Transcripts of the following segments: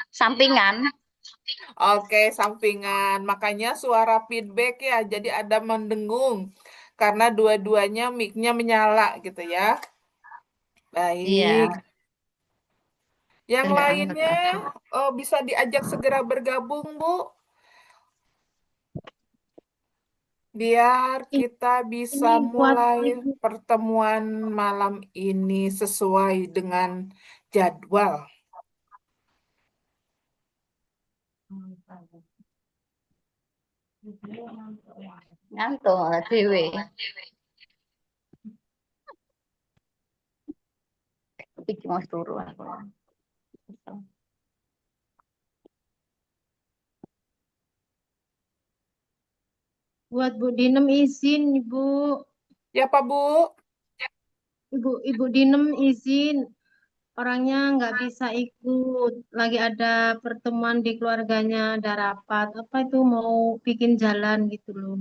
Sampingan. Oke, sampingan. Makanya suara feedback ya, jadi ada mendengung. Karena dua-duanya mic-nya menyala gitu ya. Baik. Iya, Yang nggak angkat lainnya aja. bisa diajak segera bergabung, Bu. Biar kita bisa Ini buat mulai ibu. pertemuan malam ini sesuai dengan jadwal. Ngantuk lah dewe. Tapi cuma turu aku. Buat Bu Dinem izin, Ibu. Ya, Pak Bu? Ibu Dinem izin. Orangnya nggak bisa ikut. Lagi ada pertemuan di keluarganya, ada rapat. Apa itu mau bikin jalan gitu loh.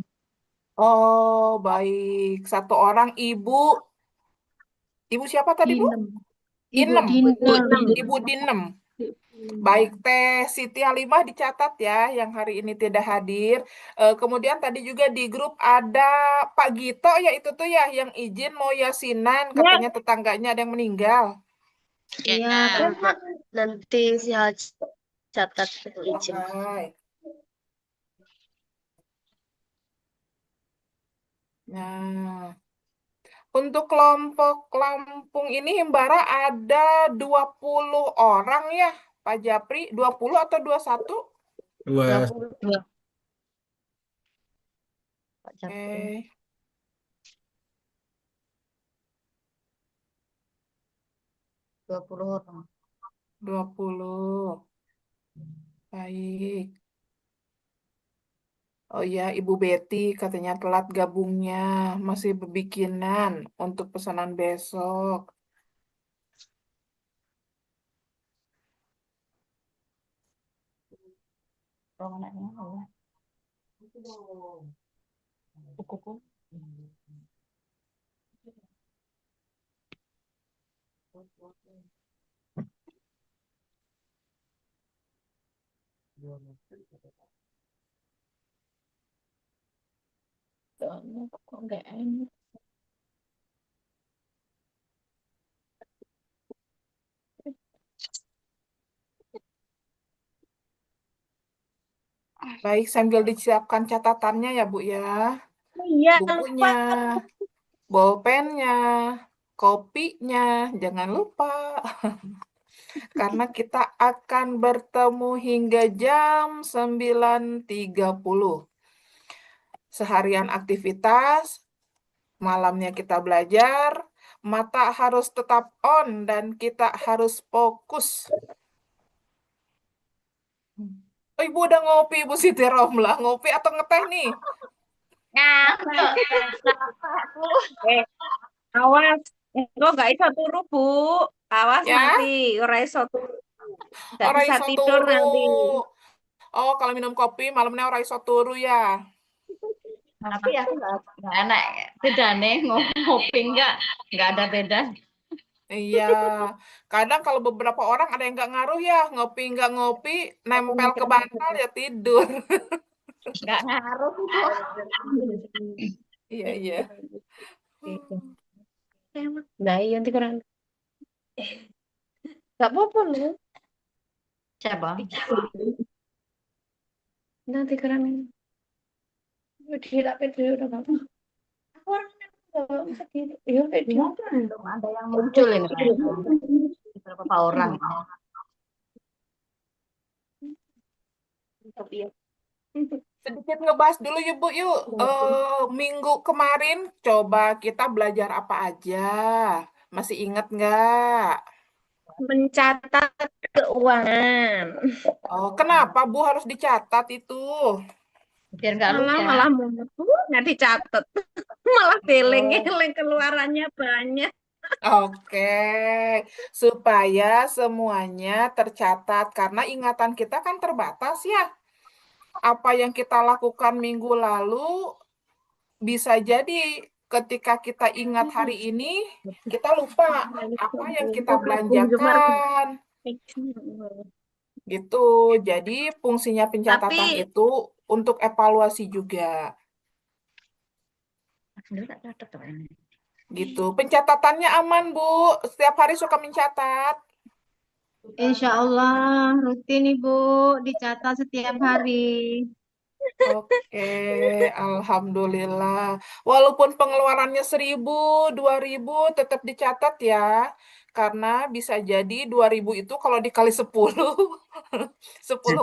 Oh, baik. Satu orang ibu. Ibu siapa tadi, Bu? Dinem. Ibu Inem. Dinem. Ibu Dinem. Baik, Teh Siti Halimah dicatat ya yang hari ini tidak hadir. Kemudian tadi juga di grup ada Pak Gito ya itu tuh ya yang izin mau yasinan Ya, katanya tetangganya ada yang meninggal. iya. Nanti saya catat izin. Baik. Nah, untuk kelompok Lampung ini Himbara ada 20 orang ya, Pak Japri. 20 atau 21? 20 Dua. Pak Japri. Eh, 20 orang. 20. Baik. Oh iya, Ibu Betty katanya telat gabungnya, masih berbikinan untuk pesanan besok. Orang anaknya apa? Kuku. Kok nggak enak? Baik, sambil disiapkan catatannya ya, Bu ya. Iya, Bukunya, Pak. bolpennya, kopinya, jangan lupa. Karena kita akan bertemu hingga jam 9.30. Seharian aktivitas, malamnya kita belajar, mata harus tetap on dan kita harus fokus. Oh, Ibu udah ngopi, Ibu Siti Romlah. Ngopi atau ngeteh nih? Ngantuk. Eh, awas. Enggak nggak bisa turu, Bu. Awas Ya, nanti, ora iso turu. Nggak ora bisa iso tidur turu. nanti. Oh, kalau minum kopi malamnya ora iso turu ya. Tapi aku nggak enak. Beda nih ngopi nggak ada beda. Iya, kadang kalau beberapa orang ada yang nggak ngaruh ya, ngopi nggak ngopi, nempel ke bantal ya tidur. Nggak ngaruh kok. Iya, iya. Nah, iya nanti kurang. Nggak apa-apa loh. Siapa? Nanti kurang. Dihilapin dulu udah nggak apa. Aku orangnya nggak bisa gitu. Ya kayak dia. Belum ada yang muncul ini kayaknya. Beberapa orang. Tapi ya. Sedikit ngebahas dulu yuk, Bu, yuk. Minggu kemarin coba kita belajar apa aja? Masih ingat nggak? Mencatat keuangan. Oh, kenapa, Bu, harus dicatat itu? Biar nggak Malah lupa. malah mau nggak dicatat. Malah Oh, deleng-eleng keluarannya banyak. oke, supaya semuanya tercatat karena ingatan kita kan terbatas ya. Apa yang kita lakukan minggu lalu bisa jadi ketika kita ingat hari ini kita lupa apa yang kita Bung Jumar. belanjakan. Gitu. Jadi fungsinya pencatatan Tapi itu untuk evaluasi juga. Aduh, tak catat tuh ini. Gitu. Pencatatannya aman, Bu. Setiap hari suka mencatat. Insya Allah rutin Ibu dicatat setiap hari. Oke, alhamdulillah. Walaupun pengeluarannya 1.000, 2.000 tetap dicatat ya. Karena bisa jadi 2.000 itu kalau dikali 10, 10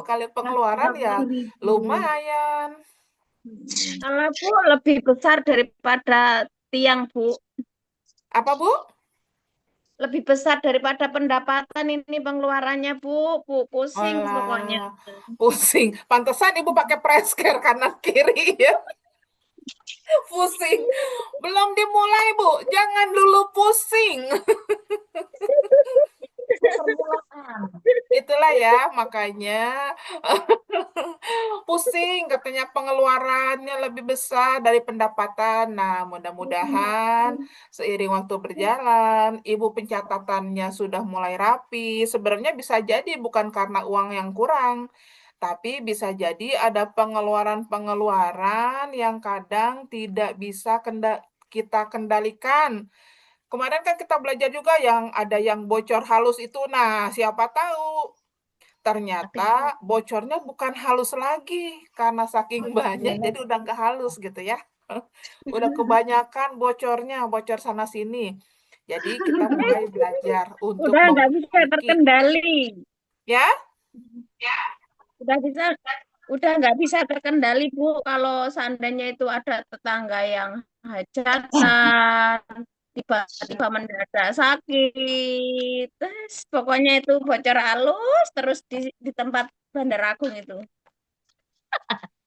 kali pengeluaran ya 30.000. lumayan. kalau Bu lebih besar daripada tiang, Bu. Apa, Bu? Lebih besar daripada pendapatan ini pengeluarannya, Bu. Bu, pusing pokoknya. Walah, pusing. Pantesan Ibu pakai press-care kanan kiri ya. Pusing. Belum dimulai, Bu. Jangan dulu pusing. Permulaan. Itulah ya, makanya pusing katanya pengeluarannya lebih besar dari pendapatan. Nah, mudah-mudahan seiring waktu berjalan, Ibu pencatatannya sudah mulai rapi. Sebenarnya bisa jadi bukan karena uang yang kurang, tapi bisa jadi ada pengeluaran-pengeluaran yang kadang tidak bisa kita kendalikan. Kemarin kan kita belajar juga yang ada yang bocor halus itu. Nah, siapa tahu Tapi ternyata bocornya bukan halus lagi karena saking banyak jadi udah nggak halus gitu ya. Udah kebanyakan bocornya, bocor sana sini. Jadi kita mulai belajar untuk Udah nggak bisa memperbaiki. terkendali. Ya, Udah bisa, udah nggak bisa terkendali, Bu. Kalau seandainya itu ada tetangga yang hajatan, tiba-tiba mendadak sakit, terus pokoknya itu bocor halus terus di tempat Bandar Agung itu.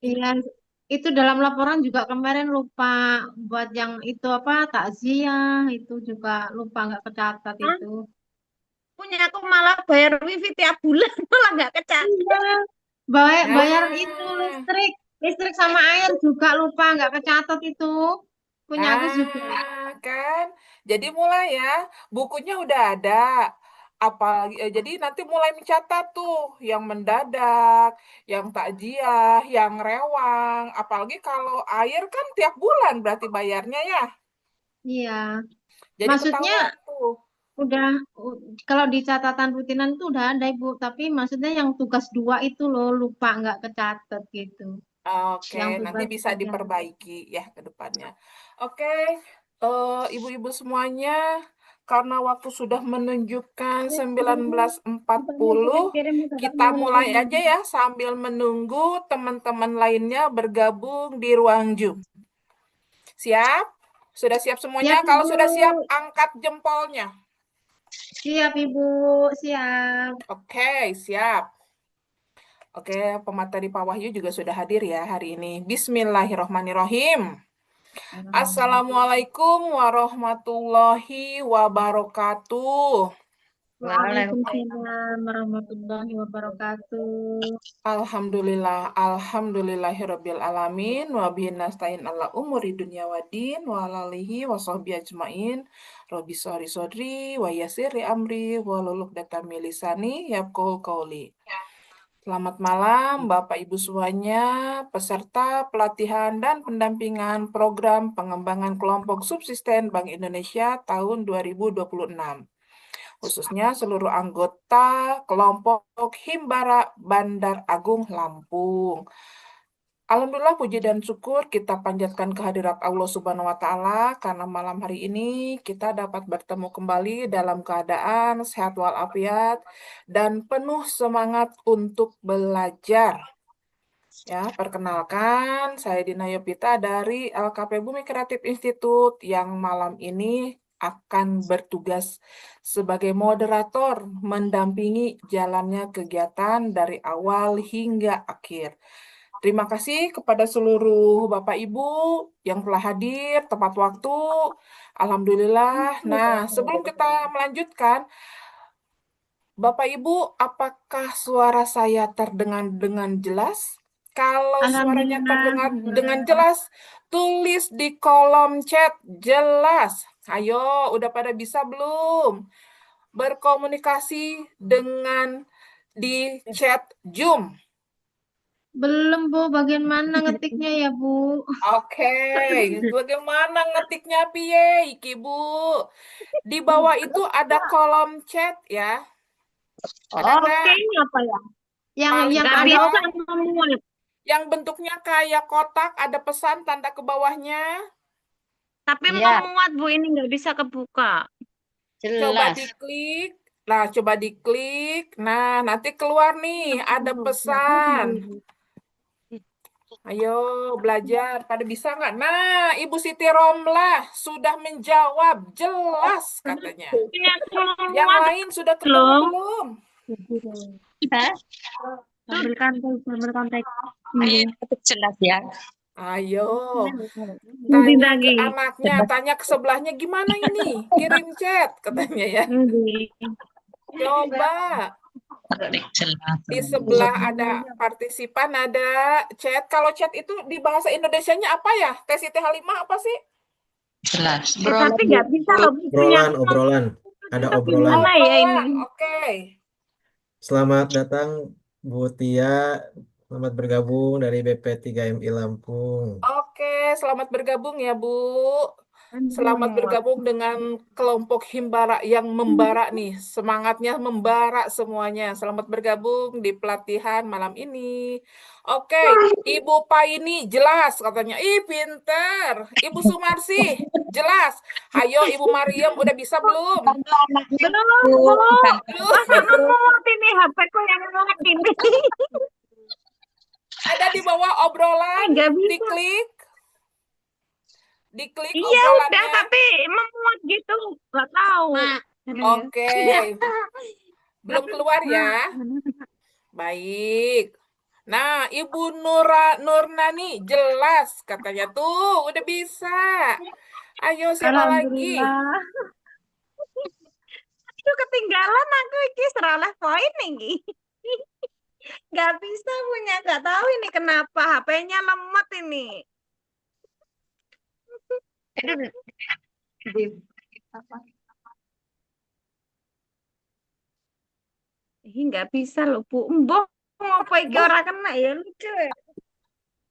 Iya, itu dalam laporan juga kemarin lupa buat yang itu apa takziah itu juga lupa nggak kecatat Hah? itu. Punya aku malah bayar wifi tiap bulan, malah nggak kecatat. Iya, bayar itu nah, listrik sama air juga lupa nggak kecatat itu. Punya aku juga. kan. Jadi mulai ya, bukunya udah ada. Apalagi jadi nanti mulai mencatat tuh yang mendadak, yang takjiah, yang rewang. Apalagi kalau air kan tiap bulan berarti bayarnya ya. Iya, Jadi maksudnya ketahuan tuh. udah kalau di catatan rutinan itu udah ada Ibu, tapi maksudnya yang tugas 2 itu loh lupa nggak kecatat gitu. Oke, Yang nanti tugas bisa 3. diperbaiki ya ke depannya. Oke, ibu-ibu semuanya, karena waktu sudah menunjukkan 19.40, kita mulai aja ya sambil menunggu teman-teman lainnya bergabung di ruang Zoom. Siap? Sudah siap semuanya? Siap Kalau Ibu, sudah siap, angkat jempolnya. siap Ibu, siap. Oke, siap. Oke, pemateri Pak Wahyu juga sudah hadir ya hari ini. Bismillahirrohmanirrohim. Assalamualaikum warahmatullahi wabarakatuh. Waalaikumsalam warahmatullahi wabarakatuh. Alhamdulillah, alhamdulillahirabbil alamin wa bihi nasta'in ala umuri dunya waddin wa ala alihi wa sahbihi ajmain. Rabbi shrah sodri wa yassir li amri wa hlul 'uqdatam min lisani yafqahu qawli. Selamat malam Bapak Ibu semuanya, peserta pelatihan dan pendampingan program pengembangan kelompok subsisten Bank Indonesia tahun 2026. Khususnya seluruh anggota kelompok Himbara Bandar Agung Lampung. Alhamdulillah puji dan syukur kita panjatkan kehadirat Allah Subhanahu wa taala karena malam hari ini kita dapat bertemu kembali dalam keadaan sehat walafiat dan penuh semangat untuk belajar. Ya, perkenalkan saya Dina Yopita dari LKP Bumi Kreatif Institute yang malam ini akan bertugas sebagai moderator mendampingi jalannya kegiatan dari awal hingga akhir. Terima kasih kepada seluruh Bapak Ibu yang telah hadir tepat waktu. Alhamdulillah. Nah, sebelum kita melanjutkan, Bapak Ibu, apakah suara saya terdengar dengan jelas? Kalau suaranya Alhamdulillah, terdengar dengan jelas. jelas, tulis di kolom chat jelas. Ayo, udah pada bisa belum? Berkomunikasi dengan di chat Zoom. Belum, Bu. Bagian mana ngetiknya ya, Bu? Oke, bagaimana ngetiknya piye iki Bu? Di bawah itu ada kolom chat ya. Ada Oke, nggak? ini apa ya? Yang Paling yang Nggak ada bawah bisa. memuat. yang bentuknya kayak kotak, ada pesan tanda ke bawahnya. Tapi Iya, memuat, Bu, ini nggak bisa kebuka. Coba jelas. diklik. Nah, coba diklik. Nah, nanti keluar nih, ada pesan. Ayo belajar, pada bisa nggak? Nah, Ibu Siti Romlah sudah menjawab, jelas katanya. Ini aku Yang memuat lain sudah ketemu belum. belum? Hah? Sambil konteks. Jelas ya. Ayo, Nanti tanya ke lagi. anaknya, tanya ke sebelahnya, gimana ini? Kirim chat, katanya ya. Nanti. Coba, Jelas. di sebelah ada partisipan, ada chat. Kalau chat itu di bahasa Indonesianya apa ya? Teh Siti Halimah apa sih? Jelas. Tapi nggak bisa loh, Bu, punya Obrolan. Ada kita obrolan. gimana ya ini? Obrolan, oke. Selamat datang Bu Tia. Selamat bergabung dari BP3MI Lampung. Oke, selamat bergabung ya, Bu. Nanti Selamat memuat. bergabung dengan kelompok Himbara yang membara nih. Semangatnya membara semuanya. Selamat bergabung di pelatihan malam ini. Oke, Ibu Paini jelas katanya. Ih, pinter. Ibu Sumarsi jelas. Hayo, Ibu Mariam udah bisa belum? Belum, Bu. Masa memuat ini HP-ku yang muat ini? Ada di bawah obrolan, Nggak bisa. diklik. Diklik Iya udah, obrolannya. tapi memuat gitu. Nggak tahu. Oke. Belum keluar ya? Baik. Nah, Ibu Nurnani jelas katanya tuh udah bisa. Ayo siapa lagi? Alhamdulillah. Itu ketinggalan aku iki seroleh poin iki. Nggak bisa punya, nggak tahu ini kenapa HP-nya lemot ini. Itu di apa? Nggak bisa loh Bu. Mbok ngopo iki ora kena ya lucu.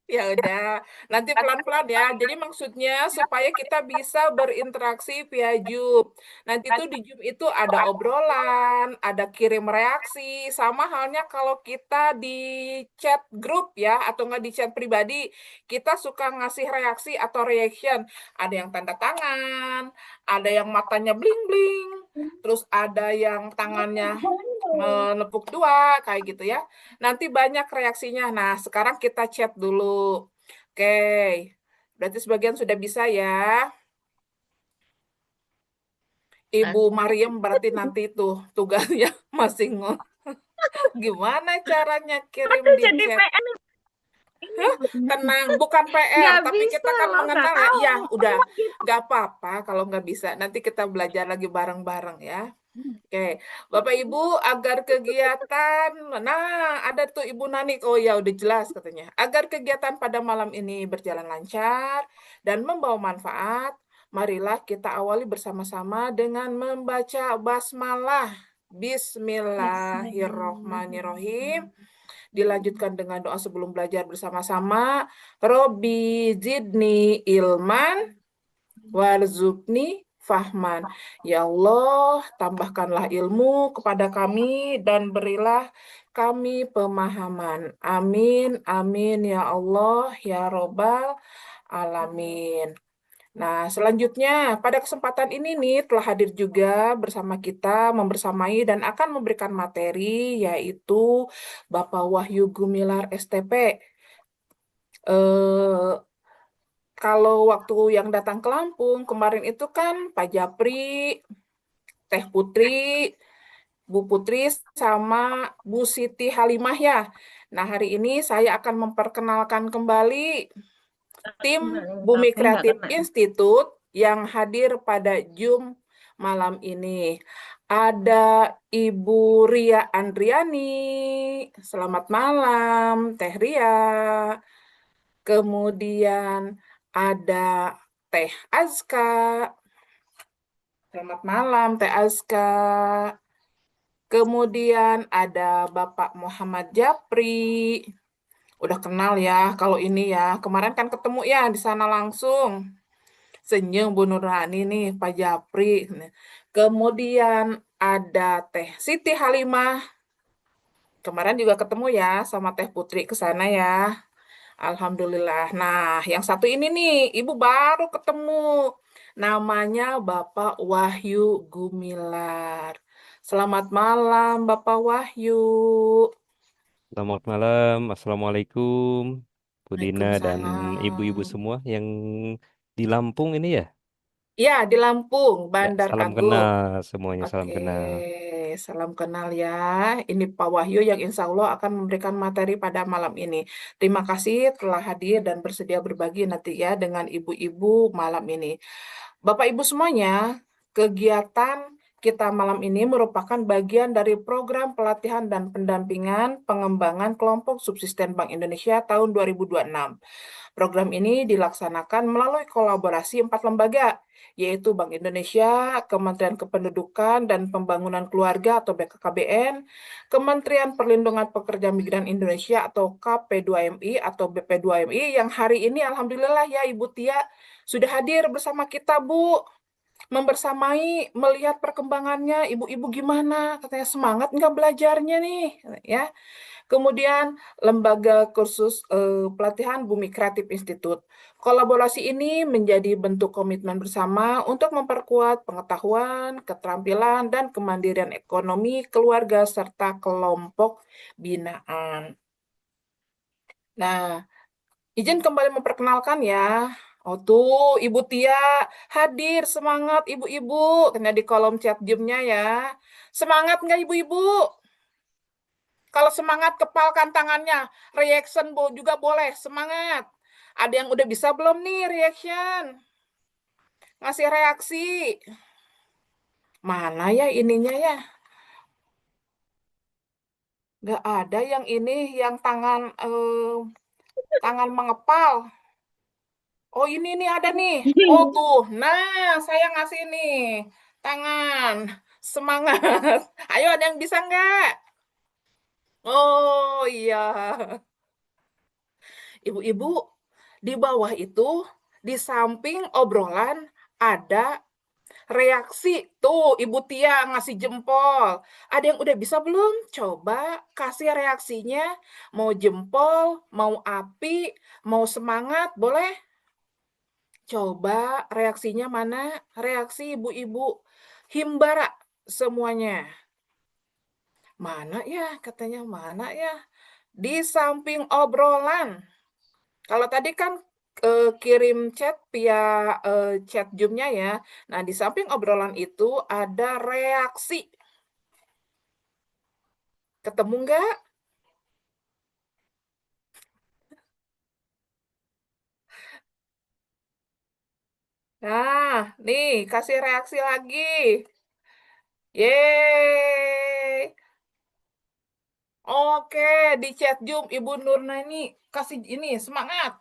Ya udah, nanti pelan-pelan ya. Jadi maksudnya supaya kita bisa berinteraksi via Zoom. Nanti tuh di Zoom itu ada obrolan, ada kirim reaksi. Sama halnya kalau kita di chat grup ya, atau nggak di chat pribadi, kita suka ngasih reaksi atau reaction. Ada yang tanda tangan, ada yang matanya bling-bling, terus ada yang tangannya menepuk dua, kayak gitu ya. Nanti banyak reaksinya. Nah, sekarang kita chat dulu. Oke, berarti sebagian sudah bisa ya. Ibu Mariam berarti nanti tuh tugasnya masing gimana caranya kirim Aduh di jadi chat. PN. Tenang, bukan PR, Nggak tapi bisa kita kan loh, mengenal nggak ya. tahu. Ya, udah, nggak apa-apa kalau nggak bisa. Nanti kita belajar lagi bareng-bareng ya. Oke, Bapak Ibu agar kegiatan, nah ada tuh Ibu Nani, oh ya udah jelas katanya. Agar kegiatan pada malam ini berjalan lancar dan membawa manfaat, marilah kita awali bersama-sama dengan membaca basmalah. Bismillahirrohmanirrohim. Dilanjutkan dengan doa sebelum belajar bersama-sama. Robi zidni ilman warzuqni fahman. Ya Allah, tambahkanlah ilmu kepada kami dan berilah kami pemahaman. Amin, amin ya Allah, ya Robbal alamin. Nah, selanjutnya pada kesempatan ini nih telah hadir juga bersama kita membersamai dan akan memberikan materi yaitu Bapak Wahyu Gumilar STP. Kalau waktu yang datang ke Lampung kemarin itu kan Pak Japri, Teh Putri, Bu Putri sama Bu Siti Halimah ya. Nah, hari ini saya akan memperkenalkan kembali tim Bumi Tapi nggak Kreatif kena. Institute yang hadir pada Zoom malam ini. Ada Ibu Ria Andriani. Selamat malam, Teh Ria. Kemudian ada Teh Azka. Selamat malam, Teh Azka. Kemudian ada Bapak Muhammad Japri. Udah kenal ya kalau ini ya. Kemarin kan ketemu ya di sana langsung. Senyum Bu Nurhani nih Pak Japri. Kemudian ada Teh Siti Halimah. Kemarin juga ketemu ya sama Teh Putri ke sana ya. Alhamdulillah. Nah, yang satu ini nih, Ibu baru ketemu. Namanya Bapak Wahyu Gumilar. Selamat malam, Bapak Wahyu. Selamat malam, Assalamualaikum, Bu Dina dan ibu-ibu Waalaikumsalam. semua yang di Lampung ini ya. Ya, di Lampung, Ya, Bandar salam Agung. kenal semuanya, salam Oke, kenal. salam kenal ya. Ini Pak Wahyu yang insya Allah akan memberikan materi pada malam ini. Terima kasih telah hadir dan bersedia berbagi nanti ya dengan ibu-ibu malam ini. Bapak Ibu semuanya, kegiatan kita malam ini merupakan bagian dari program pelatihan dan pendampingan pengembangan kelompok subsisten Bank Indonesia tahun 2026. Program ini dilaksanakan melalui kolaborasi 4 lembaga, yaitu Bank Indonesia, Kementerian Kependudukan dan Pembangunan Keluarga atau BKKBN, Kementerian Perlindungan Pekerja Migran Indonesia atau KP2MI atau BP2MI yang hari ini Alhamdulillah ya Ibu Tia sudah hadir bersama kita Bu. Membersamai, melihat perkembangannya, ibu-ibu gimana? Katanya semangat nggak belajarnya nih, ya. Kemudian lembaga kursus pelatihan Bumi Kreatif Institute. Kolaborasi ini menjadi bentuk komitmen bersama untuk memperkuat pengetahuan, keterampilan, dan kemandirian ekonomi keluarga serta kelompok binaan. Nah, izin kembali memperkenalkan ya. Oh tuh, Ibu Tia hadir, semangat ibu-ibu. Kena di kolom chat Zoom-nya ya. Semangat nggak ibu-ibu? Kalau semangat, kepalkan tangannya. Reaction juga boleh, semangat. Ada yang udah bisa belum nih reaction? Ngasih reaksi. Mana ya ininya ya? Nggak ada yang ini, yang tangan mengepal. Oh ini nih ada nih. Oh tuh, nah saya ngasih nih tangan. Semangat. Ayo ada yang bisa nggak? Oh iya. Ibu-ibu, di bawah itu, di samping obrolan, ada reaksi. Tuh, Ibu Tia ngasih jempol. Ada yang udah bisa belum? Coba kasih reaksinya. Mau jempol, mau api, mau semangat, boleh? Coba reaksinya mana? Reaksi ibu-ibu. Himbara semuanya. Mana ya? Katanya mana ya? Di samping obrolan. Kalau tadi kan kirim chat via chat Zoom-nya ya. Nah, di samping obrolan itu ada reaksi. Ketemu nggak? Nah, nih kasih reaksi lagi. Yeay. Oke, di chat Zoom Ibu Nurna ini kasih ini semangat.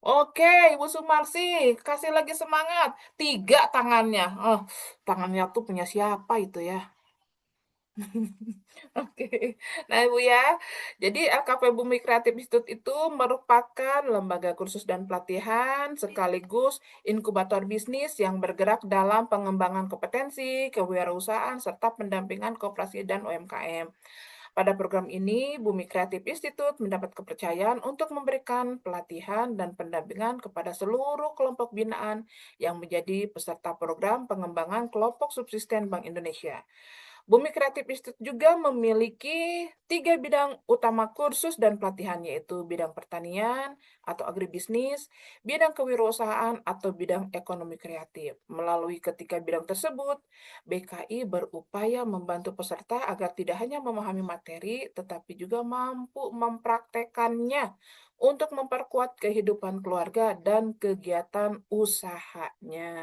Oke, Ibu Sumarsi, kasih lagi semangat. 3 tangannya. Oh, tangannya tuh punya siapa itu ya? Oke. Nah, Ibu ya. Jadi LKP Bumi Kreatif Institute itu merupakan lembaga kursus dan pelatihan sekaligus inkubator bisnis yang bergerak dalam pengembangan kompetensi, kewirausahaan, serta pendampingan koperasi dan UMKM. Pada program ini, Bumi Kreatif Institute mendapat kepercayaan untuk memberikan pelatihan dan pendampingan kepada seluruh kelompok binaan yang menjadi peserta program pengembangan kelompok subsisten Bank Indonesia. Bumi Kreatif Institute juga memiliki 3 bidang utama kursus dan pelatihan, yaitu bidang pertanian atau agribisnis, bidang kewirausahaan atau bidang ekonomi kreatif. Melalui ketiga bidang tersebut, BKI berupaya membantu peserta agar tidak hanya memahami materi, tetapi juga mampu mempraktekannya untuk memperkuat kehidupan keluarga dan kegiatan usahanya.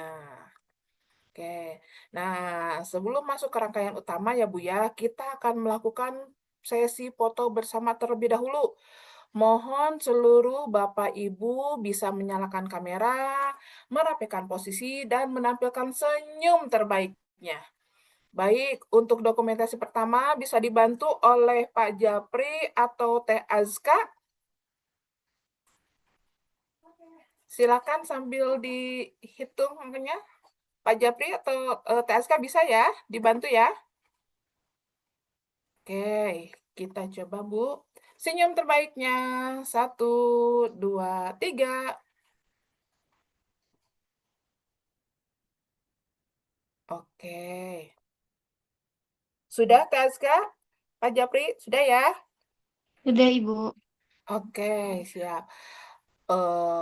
Oke, nah sebelum masuk ke rangkaian utama ya Bu ya, kita akan melakukan sesi foto bersama terlebih dahulu. Mohon seluruh Bapak Ibu bisa menyalakan kamera, merapikan posisi, dan menampilkan senyum terbaiknya. Baik, untuk dokumentasi pertama bisa dibantu oleh Pak Japri atau Teh Azka. Silakan sambil dihitung angkanya. Pak Japri atau Teh Azka bisa ya, dibantu ya. Oke, kita coba Bu. Senyum terbaiknya. 1, 2, 3. Oke. Sudah Teh Azka? Pak Japri, sudah ya? Sudah, Ibu. Oke, siap.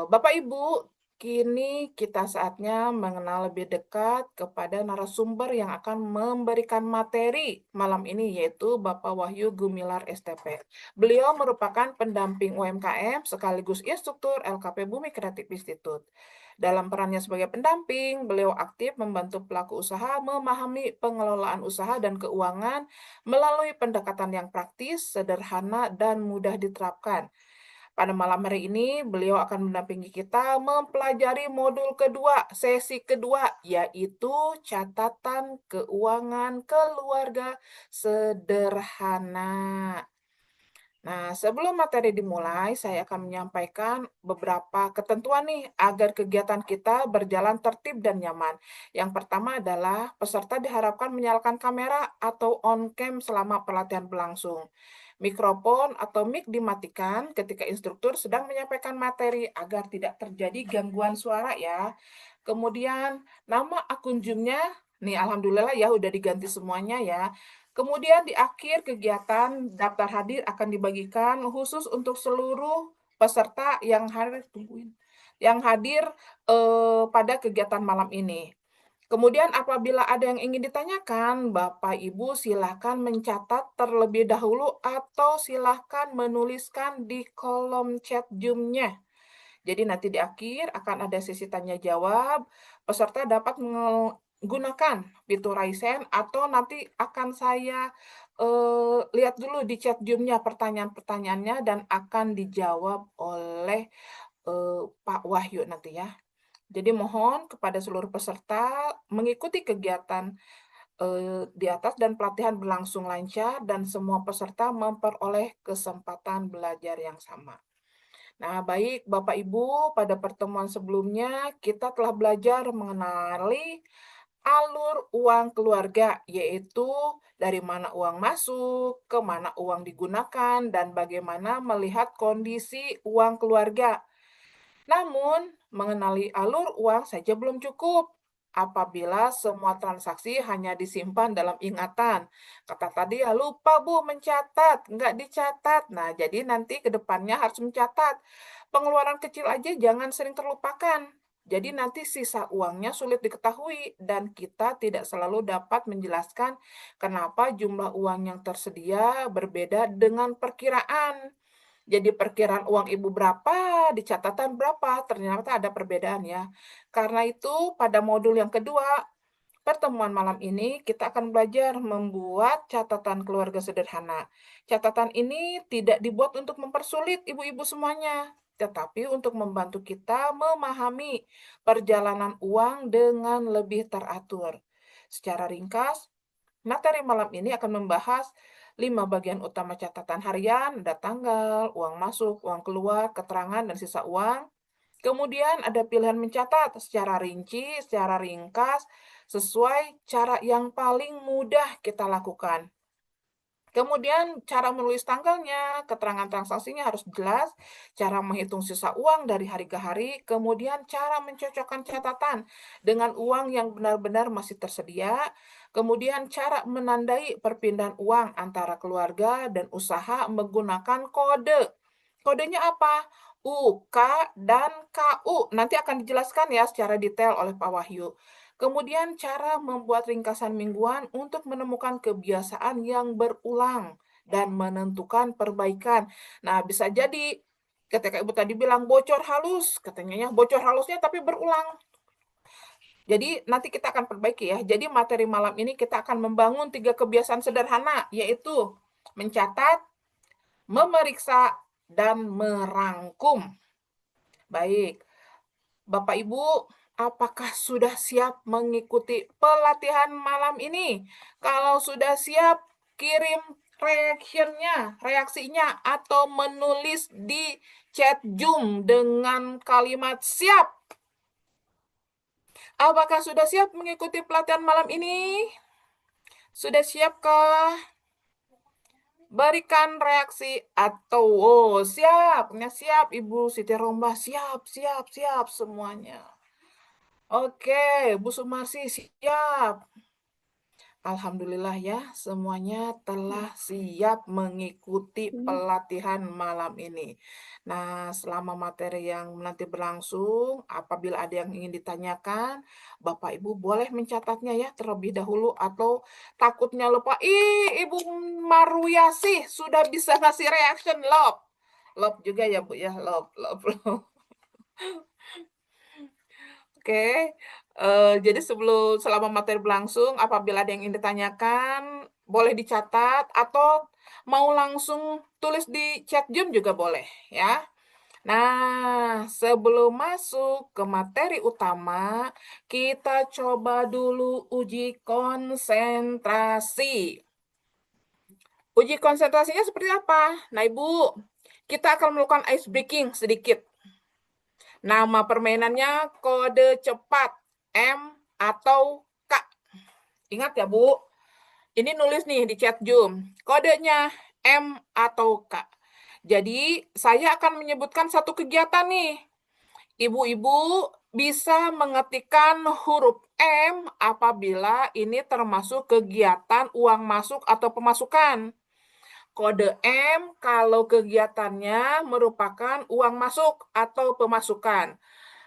Bapak Ibu, kini kita saatnya mengenal lebih dekat kepada narasumber yang akan memberikan materi malam ini, yaitu Bapak Wahyu Gumilar STP. Beliau merupakan pendamping UMKM sekaligus instruktur LKP Bumi Kreatif Institute. Dalam perannya sebagai pendamping, beliau aktif membantu pelaku usaha memahami pengelolaan usaha dan keuangan melalui pendekatan yang praktis, sederhana, dan mudah diterapkan. Pada malam hari ini, beliau akan mendampingi kita mempelajari modul kedua, sesi kedua, yaitu catatan keuangan keluarga sederhana. Nah, sebelum materi dimulai, saya akan menyampaikan beberapa ketentuan nih agar kegiatan kita berjalan tertib dan nyaman. Yang pertama adalah peserta diharapkan menyalakan kamera atau on cam selama pelatihan berlangsung. Mikrofon atau mic dimatikan ketika instruktur sedang menyampaikan materi agar tidak terjadi gangguan suara ya. Kemudian nama akun Zoom-nya, nih alhamdulillah ya udah diganti semuanya ya. Kemudian di akhir kegiatan daftar hadir akan dibagikan khusus untuk seluruh peserta yang hadir pada kegiatan malam ini. Kemudian apabila ada yang ingin ditanyakan, Bapak Ibu silakan mencatat terlebih dahulu atau silakan menuliskan di kolom chat Zoom-nya. Jadi nanti di akhir akan ada sesi tanya jawab, peserta dapat menggunakan fitur raise hand atau nanti akan saya lihat dulu di chat Zoom-nya pertanyaan-pertanyaannya dan akan dijawab oleh Pak Wahyu nanti ya. Jadi mohon kepada seluruh peserta mengikuti kegiatan di atas dan pelatihan berlangsung lancar dan semua peserta memperoleh kesempatan belajar yang sama. Nah, baik Bapak Ibu, pada pertemuan sebelumnya kita telah belajar mengenali alur uang keluarga, yaitu dari mana uang masuk, ke mana uang digunakan, dan bagaimana melihat kondisi uang keluarga. Namun, mengenali alur uang saja belum cukup. Apabila semua transaksi hanya disimpan dalam ingatan. Kata tadi ya lupa Bu mencatat, nggak dicatat. Nah, jadi nanti ke depannya harus mencatat. Pengeluaran kecil aja jangan sering terlupakan. Jadi nanti sisa uangnya sulit diketahui dan kita tidak selalu dapat menjelaskan kenapa jumlah uang yang tersedia berbeda dengan perkiraan. Jadi perkiraan uang Ibu berapa, di catatan berapa, ternyata ada perbedaan ya. Karena itu pada modul yang kedua, pertemuan malam ini kita akan belajar membuat catatan keluarga sederhana. Catatan ini tidak dibuat untuk mempersulit ibu-ibu semuanya, tetapi untuk membantu kita memahami perjalanan uang dengan lebih teratur. Secara ringkas, materi malam ini akan membahas 5 bagian utama catatan harian, ada tanggal, uang masuk, uang keluar, keterangan, dan sisa uang. Kemudian ada pilihan mencatat secara rinci, secara ringkas, sesuai cara yang paling mudah kita lakukan. Kemudian cara menulis tanggalnya, keterangan transaksinya harus jelas, cara menghitung sisa uang dari hari ke hari, kemudian cara mencocokkan catatan dengan uang yang benar-benar masih tersedia, kemudian cara menandai perpindahan uang antara keluarga dan usaha menggunakan kode. Kodenya apa? U, K, dan KU. Nanti akan dijelaskan ya secara detail oleh Pak Wahyu. Kemudian cara membuat ringkasan mingguan untuk menemukan kebiasaan yang berulang dan menentukan perbaikan. Nah, bisa jadi ketika Ibu tadi bilang bocor halus, katanya ya bocor halusnya tapi berulang. Jadi nanti kita akan perbaiki ya. Jadi materi malam ini kita akan membangun 3 kebiasaan sederhana, yaitu mencatat, memeriksa, dan merangkum. Baik, Bapak Ibu, apakah sudah siap mengikuti pelatihan malam ini? Kalau sudah siap, kirim reaksinya, atau menulis di chat Zoom dengan kalimat siap. Apakah sudah siap mengikuti pelatihan malam ini? Sudah siapkah? Berikan reaksi atau siap, siap Ibu Siti Rombah, siap semuanya. Oke, Bu Sumarsi siap. Alhamdulillah ya, semuanya telah siap mengikuti pelatihan malam ini. Nah, selama materi yang nanti berlangsung, apabila ada yang ingin ditanyakan, Bapak Ibu boleh mencatatnya ya terlebih dahulu, atau takutnya lupa. Ibu Maruyasih sudah bisa ngasih reaction love. Love juga ya Bu ya, love. Oke, jadi selama materi berlangsung, apabila ada yang ingin ditanyakan, boleh dicatat atau mau langsung tulis di chat Zoom juga boleh ya. Nah, sebelum masuk ke materi utama, kita coba dulu uji konsentrasi. Uji konsentrasinya seperti apa? Nah, Ibu, kita akan melakukan ice breaking sedikit. Nama permainannya kode cepat M atau K. Ingat ya, Bu. Ini nulis nih di chat Zoom. Kodenya M atau K. Jadi, saya akan menyebutkan satu kegiatan nih. Ibu-ibu bisa mengetikkan huruf M apabila ini termasuk kegiatan uang masuk atau pemasukan. Kode M kalau kegiatannya merupakan uang masuk atau pemasukan.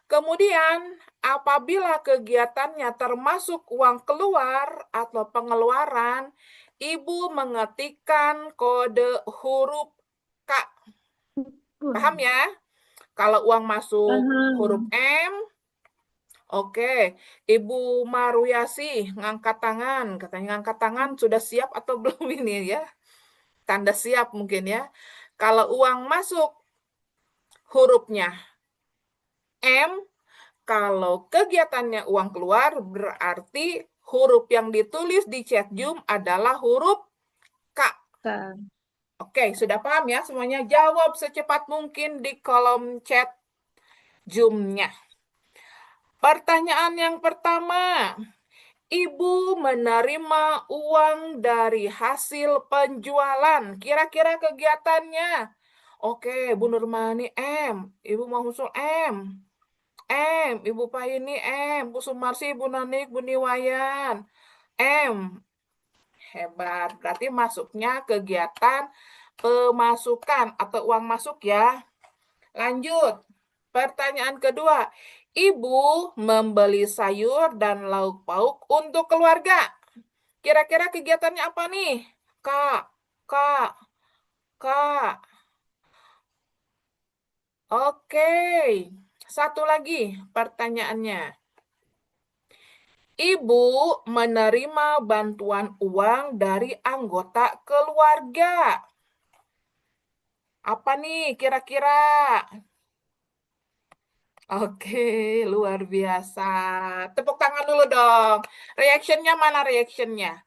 Kemudian, apabila kegiatannya termasuk uang keluar atau pengeluaran, Ibu mengetikkan kode huruf K. Paham ya? Kalau uang masuk huruf M, oke. Ibu Maruyasi ngangkat tangan. Katanya ngangkat tangan sudah siap atau belum ini ya? Tanda siap mungkin ya. Kalau uang masuk hurufnya M, kalau kegiatannya uang keluar, berarti huruf yang ditulis di chat Zoom adalah huruf K. Oke, sudah paham ya semuanya? Jawab secepat mungkin di kolom chat Zoom-nya. Pertanyaan yang pertama, Ibu menerima uang dari hasil penjualan. Kira-kira kegiatannya. Oke, Bu Nurmani M. Ibu mau usul M. Ibu Paini M. Bu Sumarsi, Bu Nanik, Bu Niwayan. M. Hebat. Berarti masuknya kegiatan pemasukan atau uang masuk ya. Lanjut. Pertanyaan kedua. Ibu membeli sayur dan lauk pauk untuk keluarga. Kira-kira kegiatannya apa nih? Kak. Oke. Satu lagi pertanyaannya. Ibu menerima bantuan uang dari anggota keluarga. Apa nih kira-kira? Oke, luar biasa. Tepuk tangan dulu dong. Reactionnya mana reactionnya?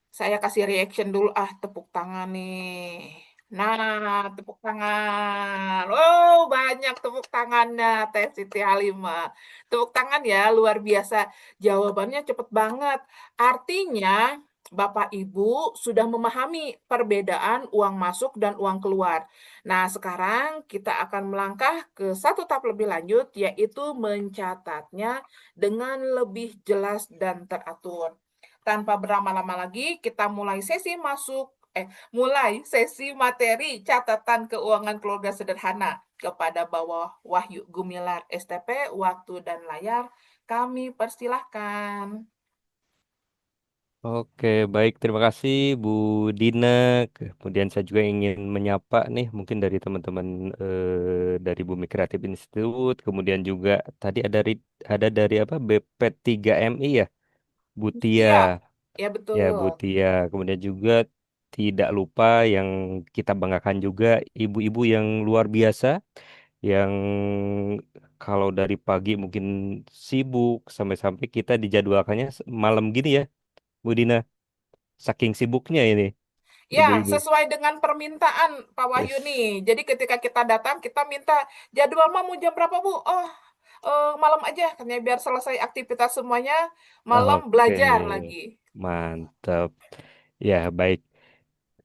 Saya kasih reaction dulu. Tepuk tangan nih. Nah, tepuk tangan. Oh, banyak tepuk tangannya, Teh Siti Halimah. Tepuk tangan ya, luar biasa. Jawabannya cepet banget. Artinya, Bapak Ibu sudah memahami perbedaan uang masuk dan uang keluar. Nah, sekarang kita akan melangkah ke satu tahap lebih lanjut, yaitu mencatatnya dengan lebih jelas dan teratur. Tanpa berlama-lama lagi, kita mulai sesi materi catatan keuangan keluarga sederhana kepada Bawah Wahyu Gumilar STP, waktu dan layar kami persilahkan. Oke, baik. Terima kasih Bu Dina. Kemudian saya juga ingin menyapa nih mungkin dari teman-teman dari Bumi Kreatif Institute. Kemudian juga tadi ada dari apa BP3MI ya, Bu Tia. Siap, ya betul. Ya, Bu Tia. Kemudian juga tidak lupa yang kita banggakan juga ibu-ibu yang luar biasa yang kalau dari pagi mungkin sibuk sampai-sampai kita dijadwalkannya malam gini ya, Bu Dina. Saking sibuknya ini Ya, ibu-ibu. sesuai dengan permintaan Pak Wahyu nih. Yes. Jadi ketika kita datang, kita minta jadwal mau jam berapa, Bu? Oh, malam aja, katanya biar selesai aktivitas semuanya, malam Oke, belajar lagi. mantap. Ya, baik.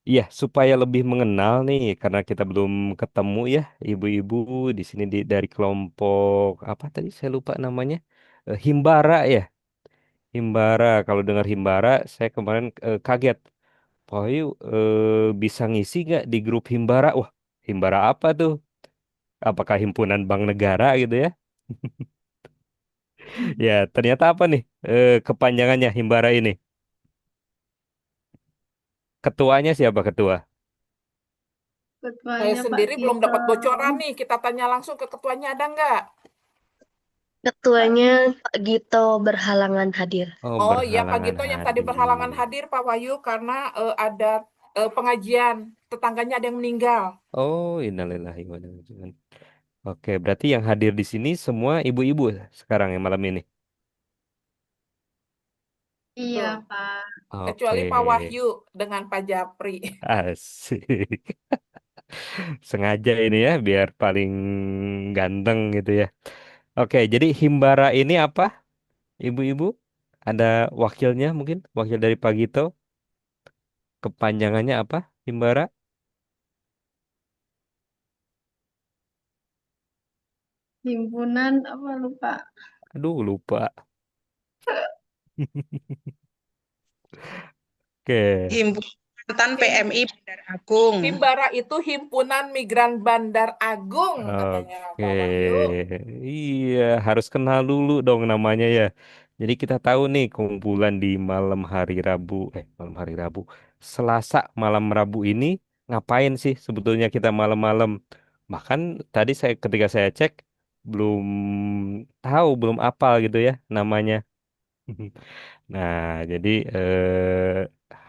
Iya, supaya lebih mengenal nih, karena kita belum ketemu ya, ibu-ibu di sini dari kelompok apa tadi saya lupa namanya. Himbara ya, Himbara. Kalau dengar Himbara, saya kemarin kaget. Pak Wahyu bisa ngisi nggak di grup Himbara? Wah, Himbara apa tuh? Apakah himpunan bank negara gitu ya? Ya, ternyata apa nih kepanjangannya Himbara ini? Ketuanya siapa ketua? Saya Ketuanya Pak sendiri belum Tito. dapat bocoran nih. Kita tanya langsung ke ketuanya, ada nggak? Pak, Ketuanya Pak Gito berhalangan hadir. Oh, Oh iya, Pak berhalangan Gito yang tadi berhalangan hadir. hadir, Pak Wahyu, karena ada pengajian. Tetangganya ada yang meninggal. Oh, innalillahi wa inna ilaihi raji'un. Oke, berarti yang hadir di sini semua ibu-ibu sekarang yang malam ini. iya Betul. Pak. Kecuali Oke, Pak Wahyu dengan Pak Japri. asik. Sengaja ini ya, biar paling ganteng gitu ya. Oke, jadi Himbara ini apa, ibu-ibu? Ada wakilnya mungkin, wakil dari Pak Gito. Kepanjangannya apa, Himbara? Himpunan apa lupa. Aduh, lupa. Oke. Himpunan PMI Bandar Agung. Himbara itu Himpunan Migran Bandar Agung, katanya Oke, Pak Wahyu. iya harus kenal dulu dong namanya ya. Jadi kita tahu nih kumpulan di malam hari Rabu, malam hari Rabu, Selasa malam Rabu ini ngapain sih sebetulnya kita malam-malam? Bahkan tadi ketika saya cek belum tahu, belum apal gitu ya namanya. Nah, jadi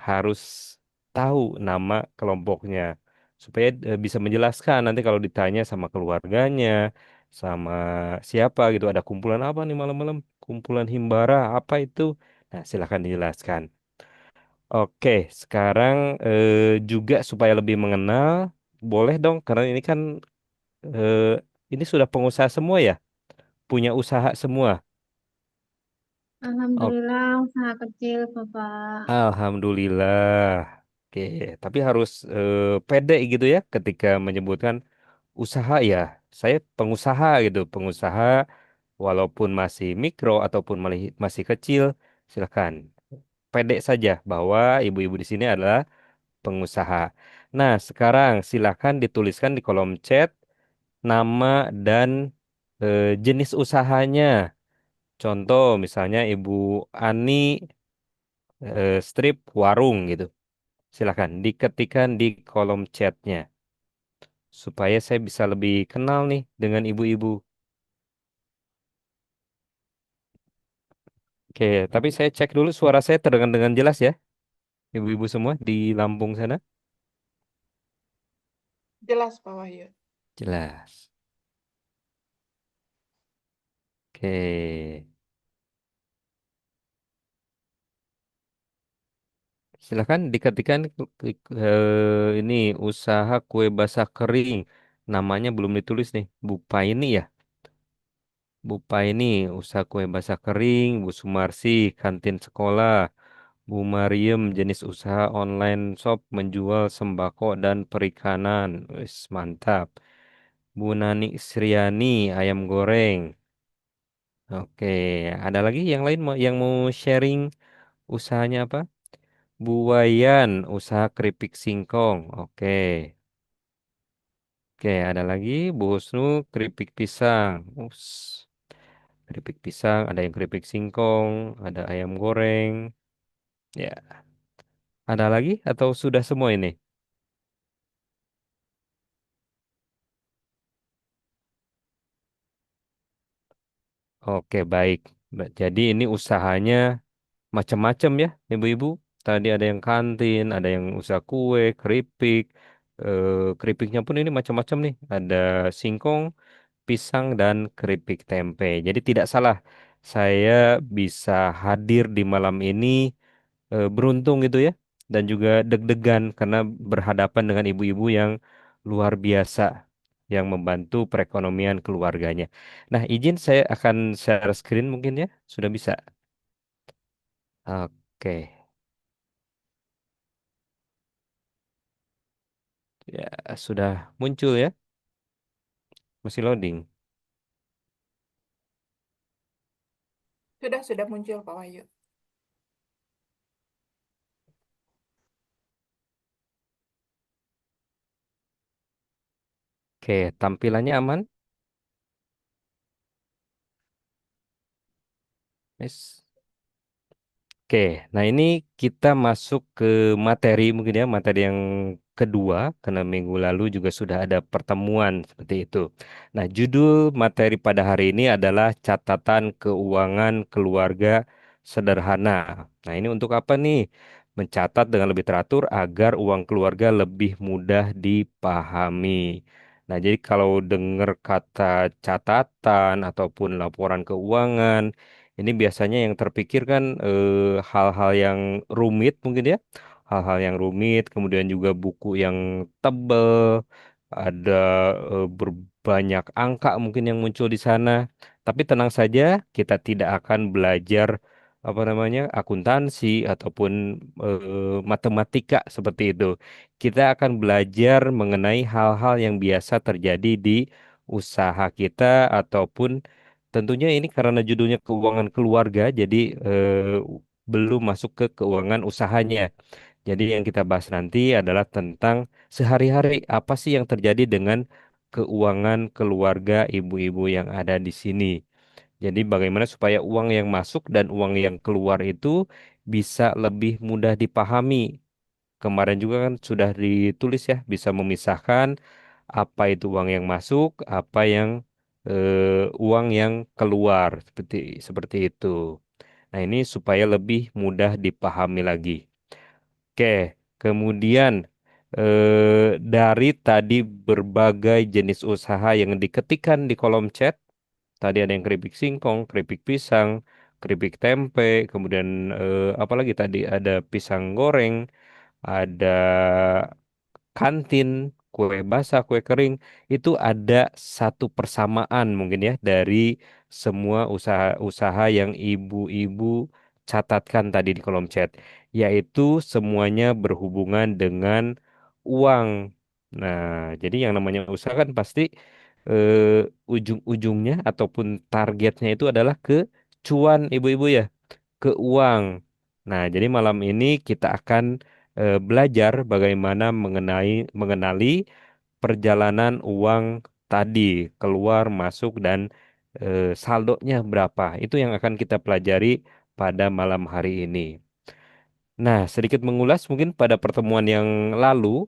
harus tahu nama kelompoknya supaya bisa menjelaskan nanti kalau ditanya sama keluarganya, sama siapa gitu, ada kumpulan apa nih malam-malam? Kumpulan Himbara apa itu? Nah, silakan dijelaskan. Oke, sekarang juga supaya lebih mengenal, boleh dong karena ini kan eh, ini sudah pengusaha semua ya, punya usaha semua. Alhamdulillah usaha kecil Bapak. Alhamdulillah. Oke, tapi harus pede gitu ya ketika menyebutkan usaha ya. Saya pengusaha gitu, pengusaha walaupun masih mikro ataupun masih kecil, silakan. Pede saja bahwa ibu-ibu di sini adalah pengusaha. Nah, sekarang silakan dituliskan di kolom chat nama dan jenis usahanya. Contoh misalnya Ibu Ani strip warung gitu. Silakan diketikkan di kolom chatnya supaya saya bisa lebih kenal nih dengan ibu-ibu. Oke, tapi saya cek dulu suara saya terdengar dengan jelas ya, ibu-ibu semua di Lampung sana. Jelas Pak Wahyu. Jelas. Oke, silakan diketikkan ini usaha kue basah kering. Namanya belum ditulis nih, Bu Paini ya. Bu Paini, usaha kue basah kering, Bu Sumarsi, kantin sekolah. Bu Mariem, jenis usaha online shop menjual sembako dan perikanan. Wis, mantap. Bu Nani Sriani, ayam goreng. Oke, ada lagi yang lain yang mau sharing usahanya apa? Bu Wayan, usaha keripik singkong. Oke. Oke, ada lagi Bu Husnu, keripik pisang. Keripik pisang, ada yang keripik singkong, ada ayam goreng. Ya, ada lagi atau sudah semua ini? Oke, baik. Jadi ini usahanya macam-macam ya, ibu-ibu. Tadi ada yang kantin, ada yang usaha kue, keripik. Keripiknya pun ini macam-macam nih. Ada singkong, pisang, dan keripik tempe. Jadi tidak salah saya bisa hadir di malam ini, beruntung gitu ya, dan juga deg-degan karena berhadapan dengan ibu-ibu yang luar biasa yang membantu perekonomian keluarganya. Nah, izin saya akan share screen mungkin ya. Sudah bisa? Oke. Ya, sudah muncul ya. Masih loading. Sudah muncul Pak Wahyu. Oke, tampilannya aman? Yes. Oke, nah ini kita masuk ke materi mungkin ya, materi yang kedua, karena minggu lalu juga sudah ada pertemuan seperti itu. Nah, judul materi pada hari ini adalah catatan keuangan keluarga sederhana. Nah, ini untuk apa nih? Mencatat dengan lebih teratur agar uang keluarga lebih mudah dipahami. Nah, jadi kalau dengar kata catatan ataupun laporan keuangan, ini biasanya yang terpikir kan hal-hal yang rumit mungkin ya, hal-hal yang rumit, kemudian juga buku yang tebel, ada berbanyak angka mungkin yang muncul di sana. Tapi tenang saja, kita tidak akan belajar apa namanya akuntansi ataupun matematika seperti itu. Kita akan belajar mengenai hal-hal yang biasa terjadi di usaha kita ataupun tentunya ini karena judulnya keuangan keluarga, jadi belum masuk ke keuangan usahanya. Jadi yang kita bahas nanti adalah tentang sehari-hari apa sih yang terjadi dengan keuangan keluarga ibu-ibu yang ada di sini. Jadi bagaimana supaya uang yang masuk dan uang yang keluar itu bisa lebih mudah dipahami. Kemarin juga kan sudah ditulis ya, bisa memisahkan apa itu uang yang masuk, apa yang uang yang keluar seperti seperti itu. Nah, ini supaya lebih mudah dipahami lagi. Oke, kemudian dari tadi berbagai jenis usaha yang diketikkan di kolom chat, tadi ada yang keripik singkong, keripik pisang, keripik tempe, kemudian apa lagi tadi ada pisang goreng, ada kantin, kue basah, kue kering, itu ada satu persamaan mungkin ya dari semua usaha-usaha yang ibu-ibu catatkan tadi di kolom chat, yaitu semuanya berhubungan dengan uang. Nah, jadi yang namanya usaha kan pasti ujung-ujungnya ataupun targetnya itu adalah ke cuan ibu-ibu ya, ke uang. Nah, jadi malam ini kita akan belajar bagaimana mengenali perjalanan uang tadi, keluar, masuk, dan saldonya berapa. Itu yang akan kita pelajari pada malam hari ini. Nah, sedikit mengulas mungkin pada pertemuan yang lalu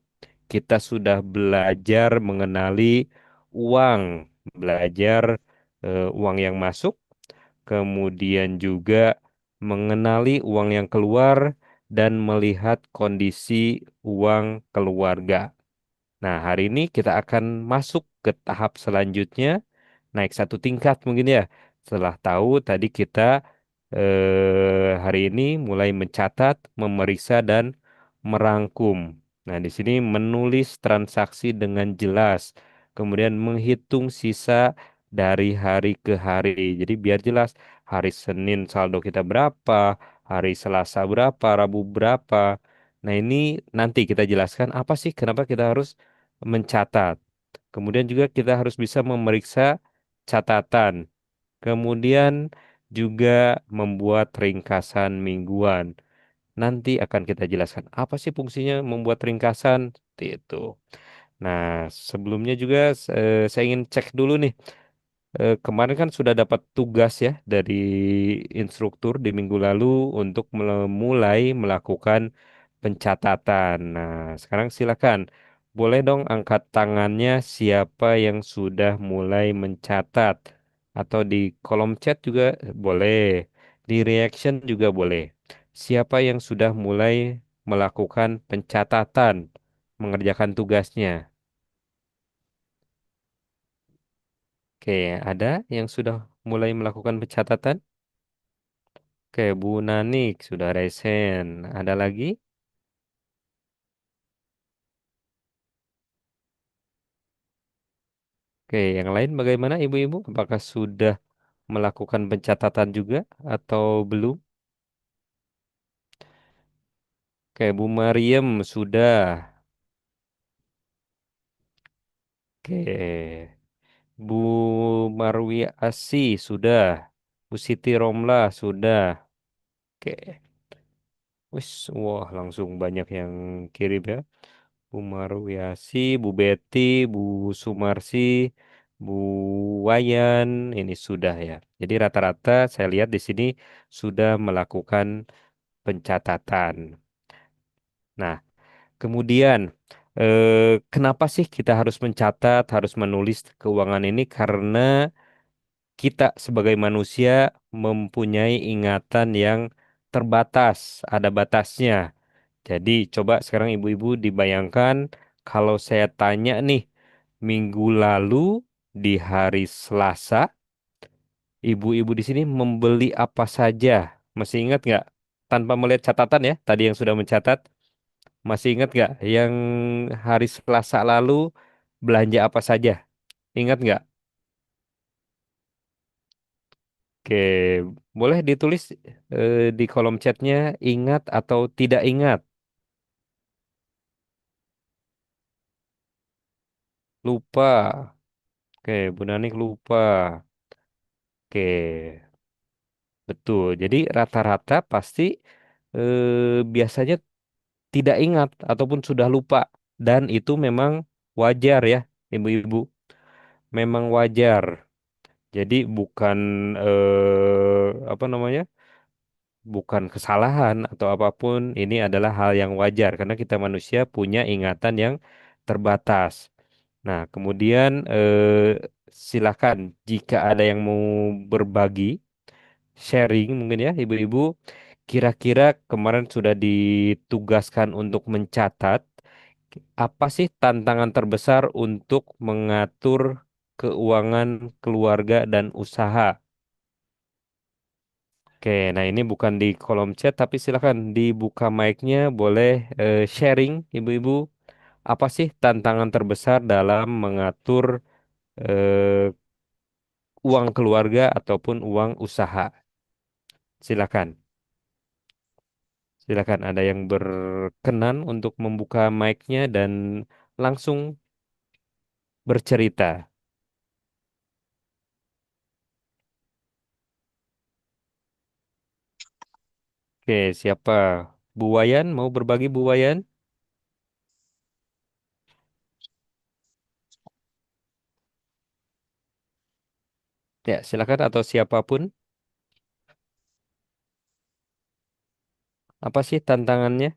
kita sudah belajar mengenali uang, belajar uang yang masuk, kemudian juga mengenali uang yang keluar dan melihat kondisi uang keluarga. Nah, hari ini kita akan masuk ke tahap selanjutnya, naik satu tingkat mungkin ya. Setelah tahu tadi kita hari ini mulai mencatat, memeriksa dan merangkum. Nah, di sini menulis transaksi dengan jelas, kemudian menghitung sisa dari hari ke hari. Jadi biar jelas hari Senin saldo kita berapa, hari Selasa berapa, Rabu berapa. Nah, ini nanti kita jelaskan apa sih kenapa kita harus mencatat. Kemudian juga kita harus bisa memeriksa catatan. Kemudian juga membuat ringkasan mingguan. Nanti akan kita jelaskan apa sih fungsinya membuat ringkasan. Seperti itu. Nah, sebelumnya juga saya ingin cek dulu nih. Kemarin kan sudah dapat tugas ya dari instruktur di minggu lalu untuk mulai melakukan pencatatan. Nah, sekarang silakan. Boleh dong angkat tangannya siapa yang sudah mulai mencatat. Atau di kolom chat juga boleh. Di reaction juga boleh. Siapa yang sudah mulai melakukan pencatatan, mengerjakan tugasnya. Oke, ada yang sudah mulai melakukan pencatatan? Oke, Bu Nanik sudah resen. Ada lagi? Oke, yang lain bagaimana Ibu-ibu? Apakah sudah melakukan pencatatan juga atau belum? Oke, Bu Mariam sudah. Oke, Bu Marwi Asi sudah. Bu Siti Romla sudah. Oke, wis, wah langsung banyak yang kirim ya. Bu Marwiasi, Bu Betty, Bu Sumarsi, Bu Wayan, ini sudah ya. Jadi rata-rata saya lihat di sini sudah melakukan pencatatan. Nah, kemudian kenapa sih kita harus mencatat, harus menulis keuangan ini? Karena kita sebagai manusia mempunyai ingatan yang terbatas, ada batasnya. Jadi coba sekarang ibu-ibu dibayangkan kalau saya tanya nih, minggu lalu di hari Selasa, ibu-ibu di sini membeli apa saja? Masih ingat nggak? Tanpa melihat catatan ya, tadi yang sudah mencatat, masih ingat nggak? Yang hari Selasa lalu belanja apa saja? Ingat nggak? Oke, boleh ditulis di kolom chatnya ingat atau tidak ingat. Lupa. Oke, Bu Nanik lupa. Oke. Betul. Jadi rata-rata pasti biasanya tidak ingat ataupun sudah lupa dan itu memang wajar ya, ibu-ibu. Memang wajar. Jadi bukan apa namanya? Bukan kesalahan atau apapun. Ini adalah hal yang wajar karena kita manusia punya ingatan yang terbatas. Nah, kemudian silakan jika ada yang mau berbagi sharing mungkin ya ibu-ibu. Kira-kira kemarin sudah ditugaskan untuk mencatat apa sih tantangan terbesar untuk mengatur keuangan keluarga dan usaha. Oke, nah ini bukan di kolom chat tapi silakan dibuka mic-nya boleh sharing ibu-ibu. Apa sih tantangan terbesar dalam mengatur eh, uang keluarga ataupun uang usaha? Silakan. Silakan ada yang berkenan untuk membuka mic-nya dan langsung bercerita. Oke, siapa? Bu Wayan mau berbagi Bu Wayan? Ya, silakan atau siapapun. Apa sih tantangannya?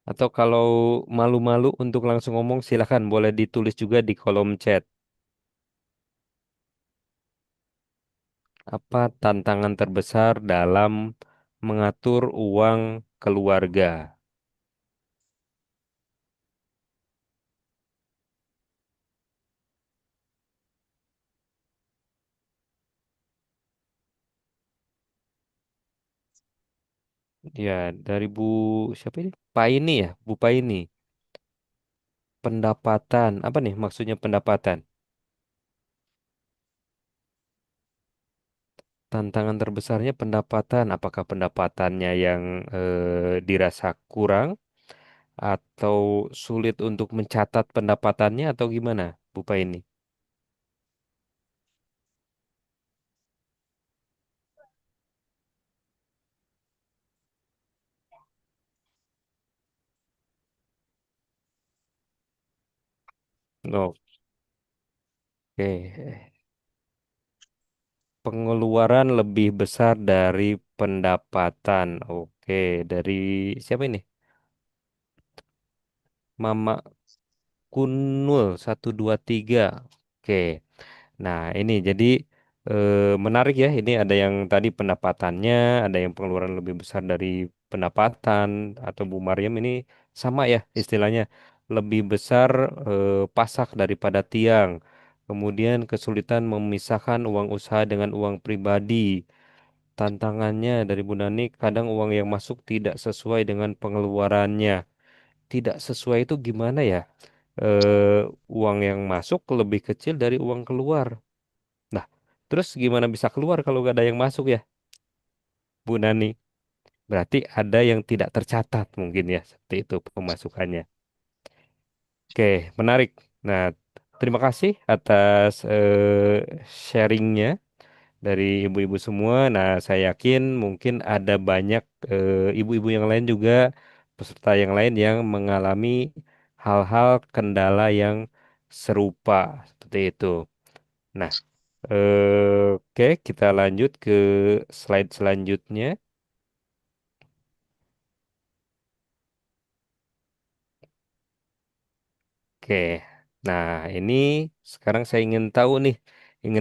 Atau kalau malu-malu untuk langsung ngomong silakan boleh ditulis juga di kolom chat. Apa tantangan terbesar dalam mengatur uang keluarga? Ya, dari Bu siapa ini? Paini ya, Bu Paini. Pendapatan. Apa nih maksudnya pendapatan? Tantangan terbesarnya pendapatan. Apakah pendapatannya yang dirasa kurang atau sulit untuk mencatat pendapatannya atau gimana, Bu Paini? Oke. Pengeluaran lebih besar dari pendapatan. Oke, dari siapa ini? Mama Kunul 123. Oke. Nah, ini jadi menarik ya. Ini ada yang tadi pendapatannya, ada yang pengeluaran lebih besar dari pendapatan atau Bu Mariam ini sama ya istilahnya. lebih besar pasak daripada tiang. Kemudian kesulitan memisahkan uang usaha dengan uang pribadi. Tantangannya dari Bu Nani, kadang uang yang masuk tidak sesuai dengan pengeluarannya. Tidak sesuai itu gimana ya? Uang yang masuk lebih kecil dari uang keluar. Nah, terus gimana bisa keluar kalau gak ada yang masuk ya, Bu Nani? Berarti ada yang tidak tercatat mungkin ya, seperti itu pemasukannya. Oke, menarik. Nah, terima kasih atas sharingnya dari ibu-ibu semua. Nah, saya yakin mungkin ada banyak ibu-ibu yang lain juga, peserta yang lain yang mengalami hal-hal kendala yang serupa seperti itu. Nah, oke, kita lanjut ke slide selanjutnya. Oke, nah ini sekarang saya ingin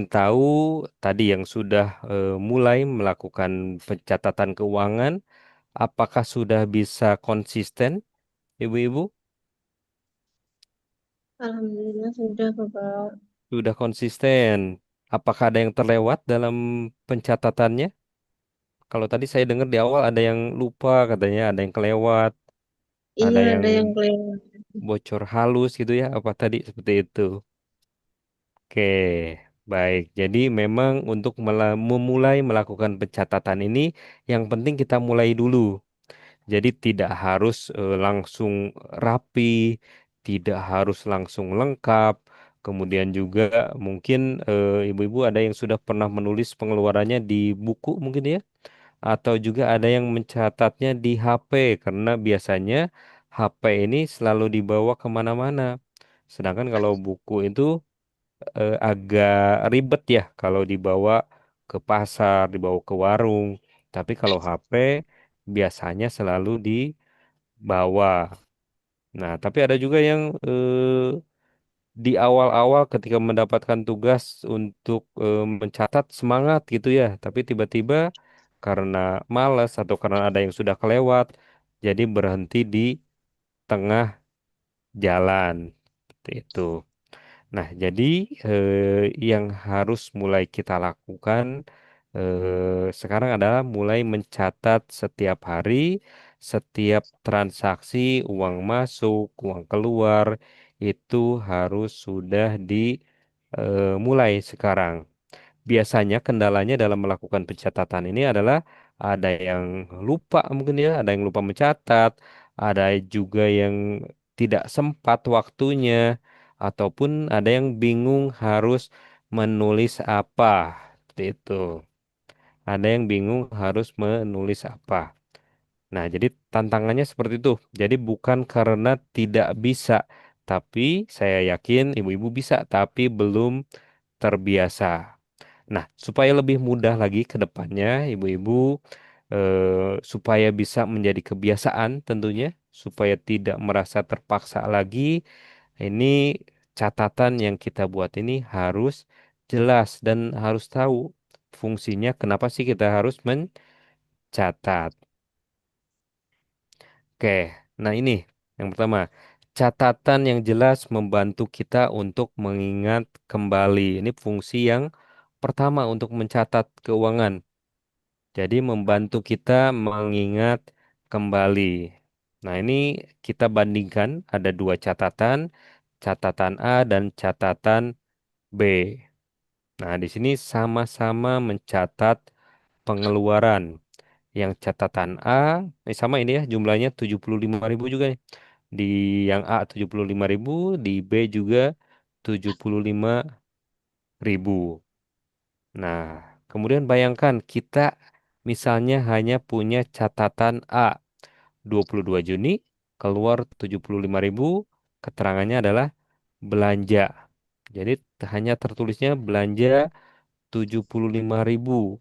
tahu tadi yang sudah mulai melakukan pencatatan keuangan, apakah sudah bisa konsisten, ibu-ibu? Alhamdulillah sudah Bapak. Sudah konsisten. Apakah ada yang terlewat dalam pencatatannya? Kalau tadi saya dengar di awal ada yang lupa katanya, ada yang kelewat, ada Iya yang ada yang kelewat. bocor halus gitu ya, apa tadi seperti itu. Oke, baik. Jadi memang untuk memulai melakukan pencatatan ini, yang penting kita mulai dulu. Jadi tidak harus langsung rapi, tidak harus langsung lengkap. Kemudian juga mungkin ibu-ibu ada yang sudah pernah menulis pengeluarannya di buku mungkin ya, atau juga ada yang mencatatnya di HP karena biasanya HP ini selalu dibawa kemana-mana. Sedangkan kalau buku itu agak ribet ya kalau dibawa ke pasar, dibawa ke warung. Tapi kalau HP biasanya selalu dibawa. Nah, tapi ada juga yang di awal-awal ketika mendapatkan tugas untuk mencatat semangat gitu ya, tapi tiba-tiba karena malas atau karena ada yang sudah kelewat, jadi berhenti di tengah jalan. Seperti itu. Nah, jadi yang harus mulai kita lakukan sekarang adalah mulai mencatat setiap hari, setiap transaksi, uang masuk, uang keluar, itu harus sudah dimulai sekarang. Biasanya kendalanya dalam melakukan pencatatan ini adalah ada yang lupa mungkin ya, ada yang lupa mencatat, ada juga yang tidak sempat waktunya, ataupun ada yang bingung harus menulis apa. Seperti itu. Ada yang bingung harus menulis apa. Nah, jadi tantangannya seperti itu. Jadi bukan karena tidak bisa, tapi saya yakin ibu-ibu bisa, tapi belum terbiasa. Nah, supaya lebih mudah lagi ke depannya, ibu-ibu, supaya bisa menjadi kebiasaan tentunya, supaya tidak merasa terpaksa lagi, ini catatan yang kita buat ini harus jelas dan harus tahu fungsinya kenapa sih kita harus mencatat. Oke, nah ini yang pertama, catatan yang jelas membantu kita untuk mengingat kembali. Ini fungsi yang pertama untuk mencatat keuangan. Jadi membantu kita mengingat kembali. Nah, ini kita bandingkan ada dua catatan, catatan A dan catatan B. Nah, di sini sama-sama mencatat pengeluaran. Yang catatan A, sama ini ya, jumlahnya 75.000 juga nih. Di yang A 75.000, di B juga 75.000. Nah, kemudian bayangkan kita misalnya hanya punya catatan A 22 Juni keluar 75.000, keterangannya adalah belanja. Jadi hanya tertulisnya belanja 75.000.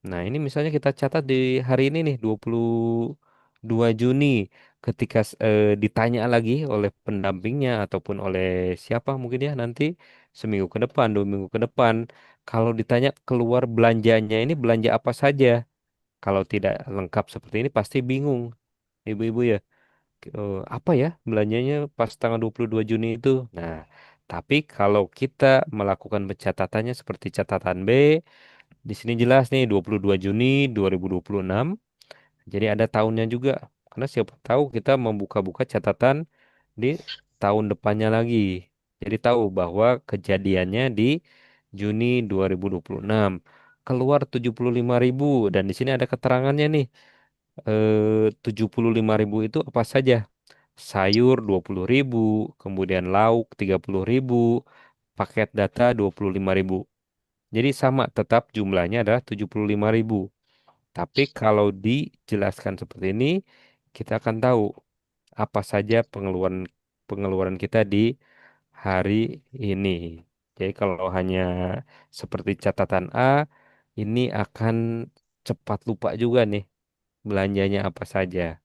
Nah, ini misalnya kita catat di hari ini nih 22 Juni ketika ditanya lagi oleh pendampingnya ataupun oleh siapa mungkin ya nanti seminggu ke depan, 2 minggu ke depan, kalau ditanya keluar belanjanya ini belanja apa saja? Kalau tidak lengkap seperti ini pasti bingung ibu-ibu ya. apa ya belanjanya pas tanggal 22 Juni itu. Nah, tapi kalau kita melakukan pencatatannya seperti catatan B, di sini jelas nih 22 Juni 2026. Jadi ada tahunnya juga. Karena siapa tahu kita membuka-buka catatan di tahun depannya lagi. Jadi tahu bahwa kejadiannya di Juni 2026. Keluar 75.000 dan di sini ada keterangannya nih. 75.000 itu apa saja? Sayur 20.000, kemudian lauk 30.000, paket data 25.000. Jadi sama tetap jumlahnya adalah 75.000. Tapi kalau dijelaskan seperti ini, kita akan tahu apa saja pengeluaran pengeluaran kita di hari ini. Jadi kalau hanya seperti catatan A, ini akan cepat lupa juga nih belanjanya apa saja.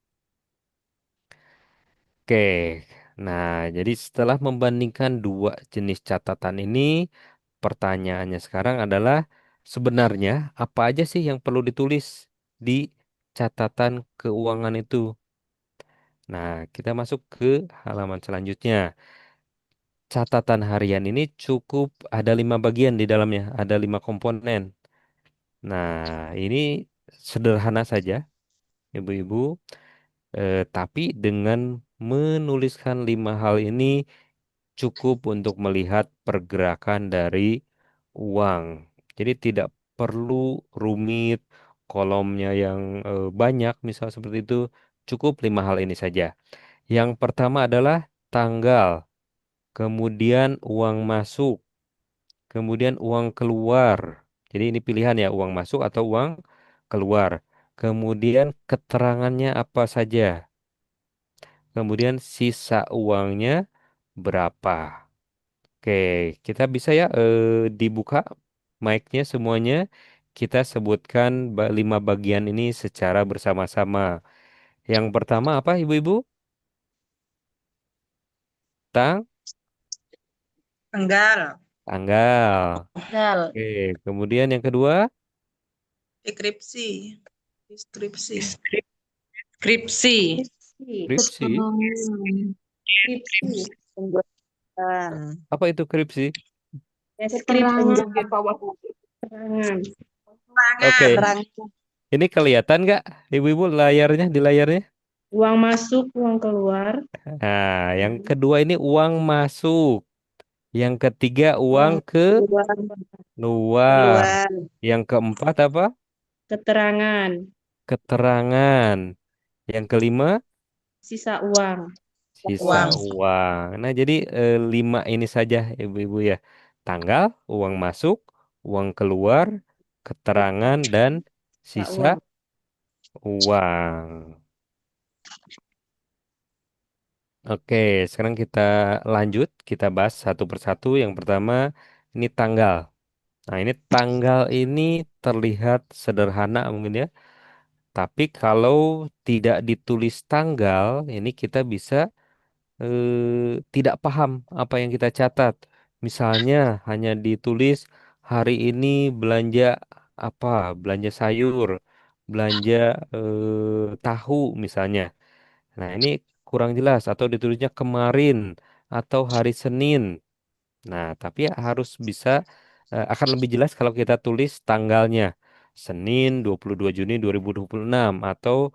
Oke, nah jadi setelah membandingkan dua jenis catatan ini, pertanyaannya sekarang adalah sebenarnya apa aja sih yang perlu ditulis di catatan keuangan itu? Nah, kita masuk ke halaman selanjutnya. Catatan harian ini cukup ada 5 bagian di dalamnya, ada 5 komponen. Nah, ini sederhana saja, ibu-ibu. Tapi dengan menuliskan 5 hal ini cukup untuk melihat pergerakan dari uang. Jadi tidak perlu rumit, kolomnya yang banyak, misal seperti itu. Cukup 5 hal ini saja. Yang pertama adalah tanggal, kemudian uang masuk, kemudian uang keluar. Jadi ini pilihan ya, uang masuk atau uang keluar. Kemudian keterangannya apa saja. Kemudian sisa uangnya berapa. Oke, kita bisa ya dibuka mic-nya semuanya. Kita sebutkan 5 bagian ini secara bersama-sama. Yang pertama apa, ibu-ibu? Tang, Tanggal, tanggal. Gal. Oke, kemudian yang kedua, deskripsi, deskripsi, skripsi, kripsi. Skripsi. pembuatan, Apa itu kripsi? Keterangan. Keterangan. Oke, terang, ini kelihatan nggak, ibu-ibu layarnya di layarnya? Uang masuk, uang keluar. Nah, yang kedua ini uang masuk. Yang ketiga uang keluar. keluar, Yang keempat apa? Keterangan. Keterangan. Yang kelima Sisa uang. sisa uang, uang. Nah, jadi 5 ini saja ibu-ibu ya. Tanggal, uang masuk, uang keluar, keterangan, dan Sisa sisa uang. uang. Oke, sekarang kita lanjut. Kita bahas satu persatu. Yang pertama, ini tanggal. Nah, ini tanggal ini terlihat sederhana mungkin ya. Tapi kalau tidak ditulis tanggal, ini kita bisa tidak paham apa yang kita catat. Misalnya hanya ditulis hari ini belanja apa, belanja sayur, belanja tahu misalnya. Nah, ini kurang jelas atau ditulisnya kemarin atau hari Senin. Nah, tapi ya harus bisa akan lebih jelas kalau kita tulis tanggalnya. Senin 22 Juni 2026 atau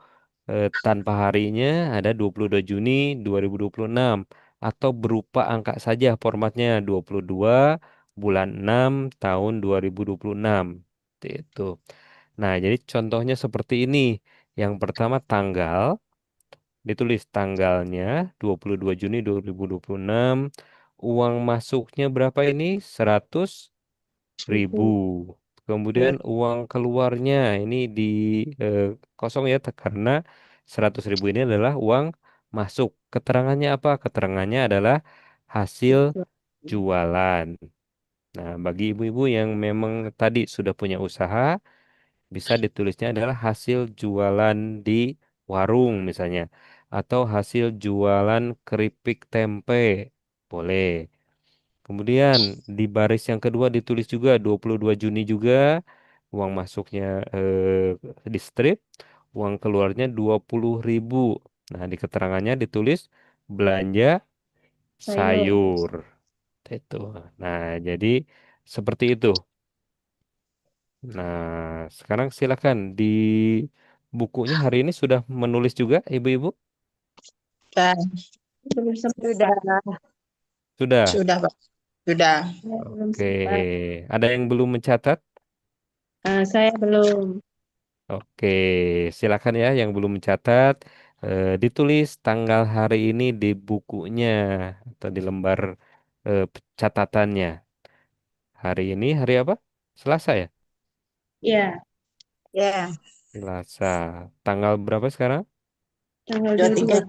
tanpa harinya ada 22 Juni 2026 atau berupa angka saja formatnya 22 bulan 6 tahun 2026. Seperti itu. Nah, jadi contohnya seperti ini. Yang pertama tanggal, ditulis tanggalnya 22 Juni 2026. Uang masuknya berapa ini? 100.000. Kemudian uang keluarnya ini di eh, kosong ya karena 100.000 ini adalah uang masuk. Keterangannya apa? Keterangannya adalah hasil jualan. Nah, bagi ibu-ibu yang memang tadi sudah punya usaha, bisa ditulisnya adalah hasil jualan di warung misalnya. Atau hasil jualan keripik tempe. Boleh. Kemudian di baris yang kedua ditulis juga 22 Juni juga. Uang masuknya di strip. Uang keluarnya 20.000. Nah, di keterangannya ditulis belanja Sayur. sayur. Itu. Nah, jadi seperti itu. Nah, sekarang silakan di bukunya hari ini sudah menulis juga, Ibu-ibu? Sudah, Belum sempat. sudah, Sudah. sudah, Pak. Sudah. Saya belum Oke. sempat. Ada yang belum mencatat? Saya belum. Oke, silakan ya yang belum mencatat, ditulis tanggal hari ini di bukunya atau di lembar catatannya. Hari ini hari apa? Selasa ya? Ya, Ya, Selasa. Tanggal berapa sekarang? tanggal 23,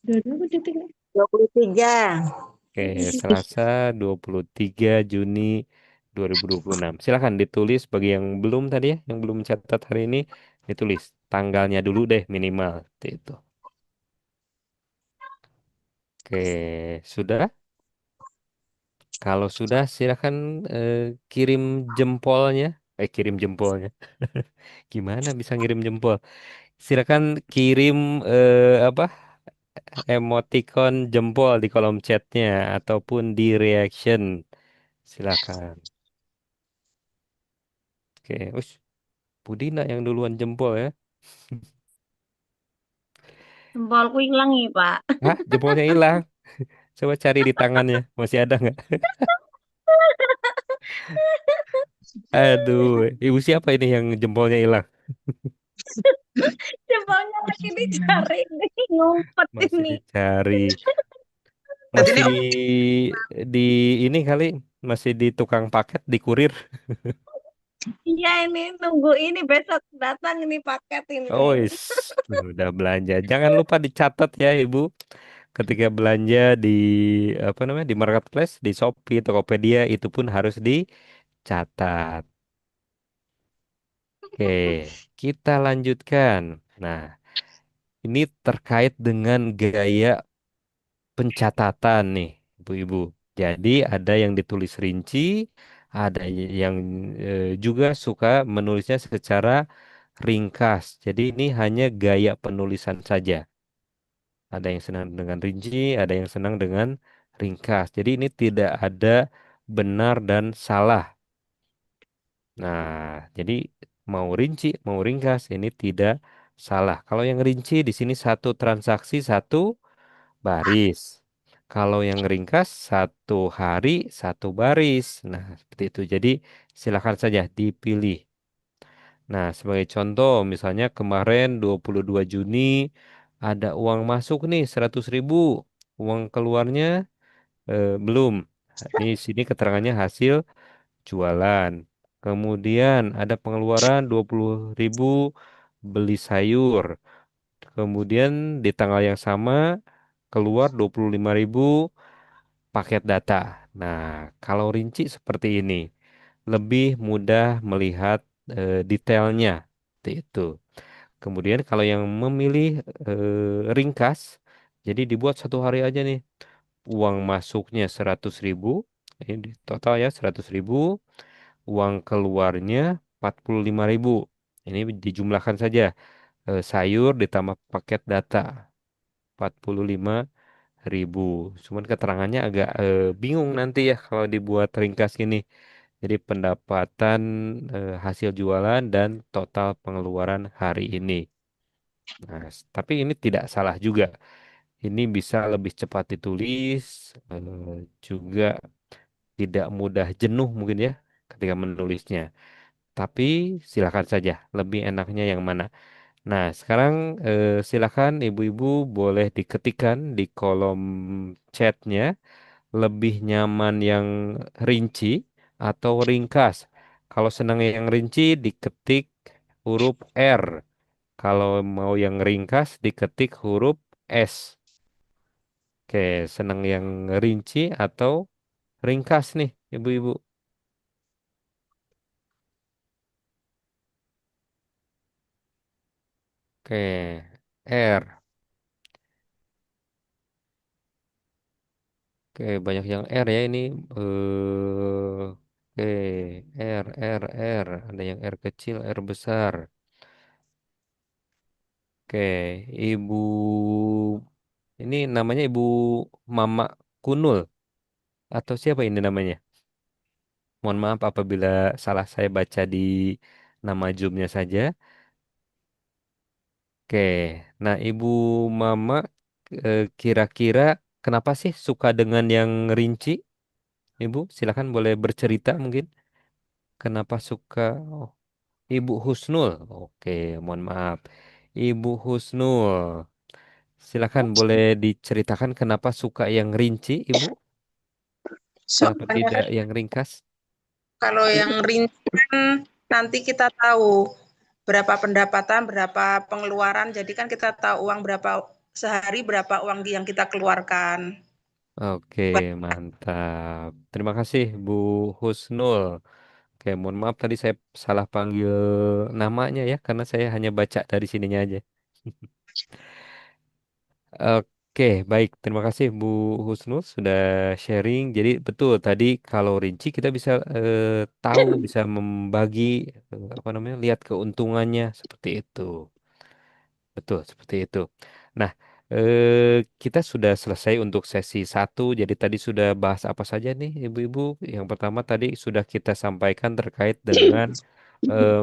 22 apa 23? 23. Oke, Selasa 23 Juni 2026. Silakan ditulis bagi yang belum tadi ya, yang belum mencatat hari ini, ditulis tanggalnya dulu deh minimal. Seperti itu. Oke, sudah? Kalau sudah, silakan eh, kirim jempolnya. Kirim jempolnya. Gimana bisa ngirim jempol? Silakan kirim apa? Emoticon jempol di kolom chatnya ataupun di reaction. Silakan. Oke, Budina yang duluan jempol ya. Jempolku hilang nih, Pak. Hah, jempolnya hilang. Coba cari di tangannya. Masih ada nggak? Aduh, ibu siapa ini yang jempolnya hilang? Jempolnya lagi dicari nih, ngumpet Masih ini. dicari. Berarti ini Masih di ini kali, masih di tukang paket, di kurir. Iya ini nunggu ini besok datang ini paket ini Oh, kayaknya. udah belanja. Jangan lupa dicatat ya, Ibu. Ketika belanja di apa namanya di marketplace, di Shopee, Tokopedia itu pun harus dicatat. Oke, kita lanjutkan. Nah, ini terkait dengan gaya pencatatan nih, Ibu-ibu. Jadi ada yang ditulis rinci, ada yang juga suka menulisnya secara ringkas. Jadi ini hanya gaya penulisan saja. Ada yang senang dengan rinci, ada yang senang dengan ringkas. Jadi ini tidak ada benar dan salah. Nah, jadi mau rinci, mau ringkas, ini tidak salah. Kalau yang rinci di sini satu transaksi, satu baris. Kalau yang ringkas, satu hari, satu baris. Nah, seperti itu. Jadi silakan saja dipilih. Nah, sebagai contoh, misalnya kemarin 22 Juni ada uang masuk nih 100.000, uang keluarnya belum. Ini sini keterangannya hasil jualan. Kemudian ada pengeluaran 20.000 beli sayur. Kemudian di tanggal yang sama keluar 25.000 paket data. Nah, kalau rinci seperti ini, lebih mudah melihat detailnya. Seperti itu. Kemudian kalau yang memilih ringkas, jadi dibuat satu hari aja nih. Uang masuknya 100.000, ini total ya 100.000. Uang keluarnya 45.000. Ini dijumlahkan saja. Sayur ditambah paket data 45.000. Cuman keterangannya agak bingung nanti ya kalau dibuat ringkas ini. Jadi pendapatan hasil jualan dan total pengeluaran hari ini. Nah, tapi ini tidak salah juga. Ini bisa lebih cepat ditulis, juga tidak mudah jenuh mungkin ya ketika menulisnya. Tapi silakan saja, lebih enaknya yang mana. Nah, sekarang silakan ibu-ibu boleh diketikkan di kolom chatnya lebih nyaman yang rinci atau ringkas. Kalau senang yang rinci diketik huruf R. Kalau mau yang ringkas diketik huruf S. Oke, senang yang rinci atau ringkas nih, ibu-ibu. Oke, R. Oke, banyak yang R ya ini. Oke, R. Ada yang R kecil, R besar. Oke, Ibu ini namanya Ibu Mama Kunul atau siapa ini namanya? Mohon maaf apabila salah saya baca di nama Zoom-nya saja. Oke, nah Ibu Mama kira-kira kenapa sih suka dengan yang rinci? Ibu, silakan boleh bercerita mungkin. Kenapa suka? Oh, Ibu Husnul. Oke, mohon maaf. Ibu Husnul. Silakan boleh diceritakan kenapa suka yang rinci, Ibu? Kenapa Soalnya tidak yang ringkas? kalau yang rinci kan nanti kita tahu berapa pendapatan, berapa pengeluaran. Jadi kan kita tahu uang berapa sehari, berapa uang yang kita keluarkan. Oke, mantap. Terima kasih, Bu Husnul. Oke, mohon maaf tadi saya salah panggil namanya ya, karena saya hanya baca dari sininya aja. Oke, baik. Terima kasih Bu Husnul sudah sharing. Jadi betul tadi kalau rinci kita bisa tahu, bisa membagi apa namanya, lihat keuntungannya seperti itu. Betul, seperti itu. Nah, kita sudah selesai untuk sesi satu. Jadi tadi sudah bahas apa saja nih, Ibu-ibu? Yang pertama tadi sudah kita sampaikan terkait dengan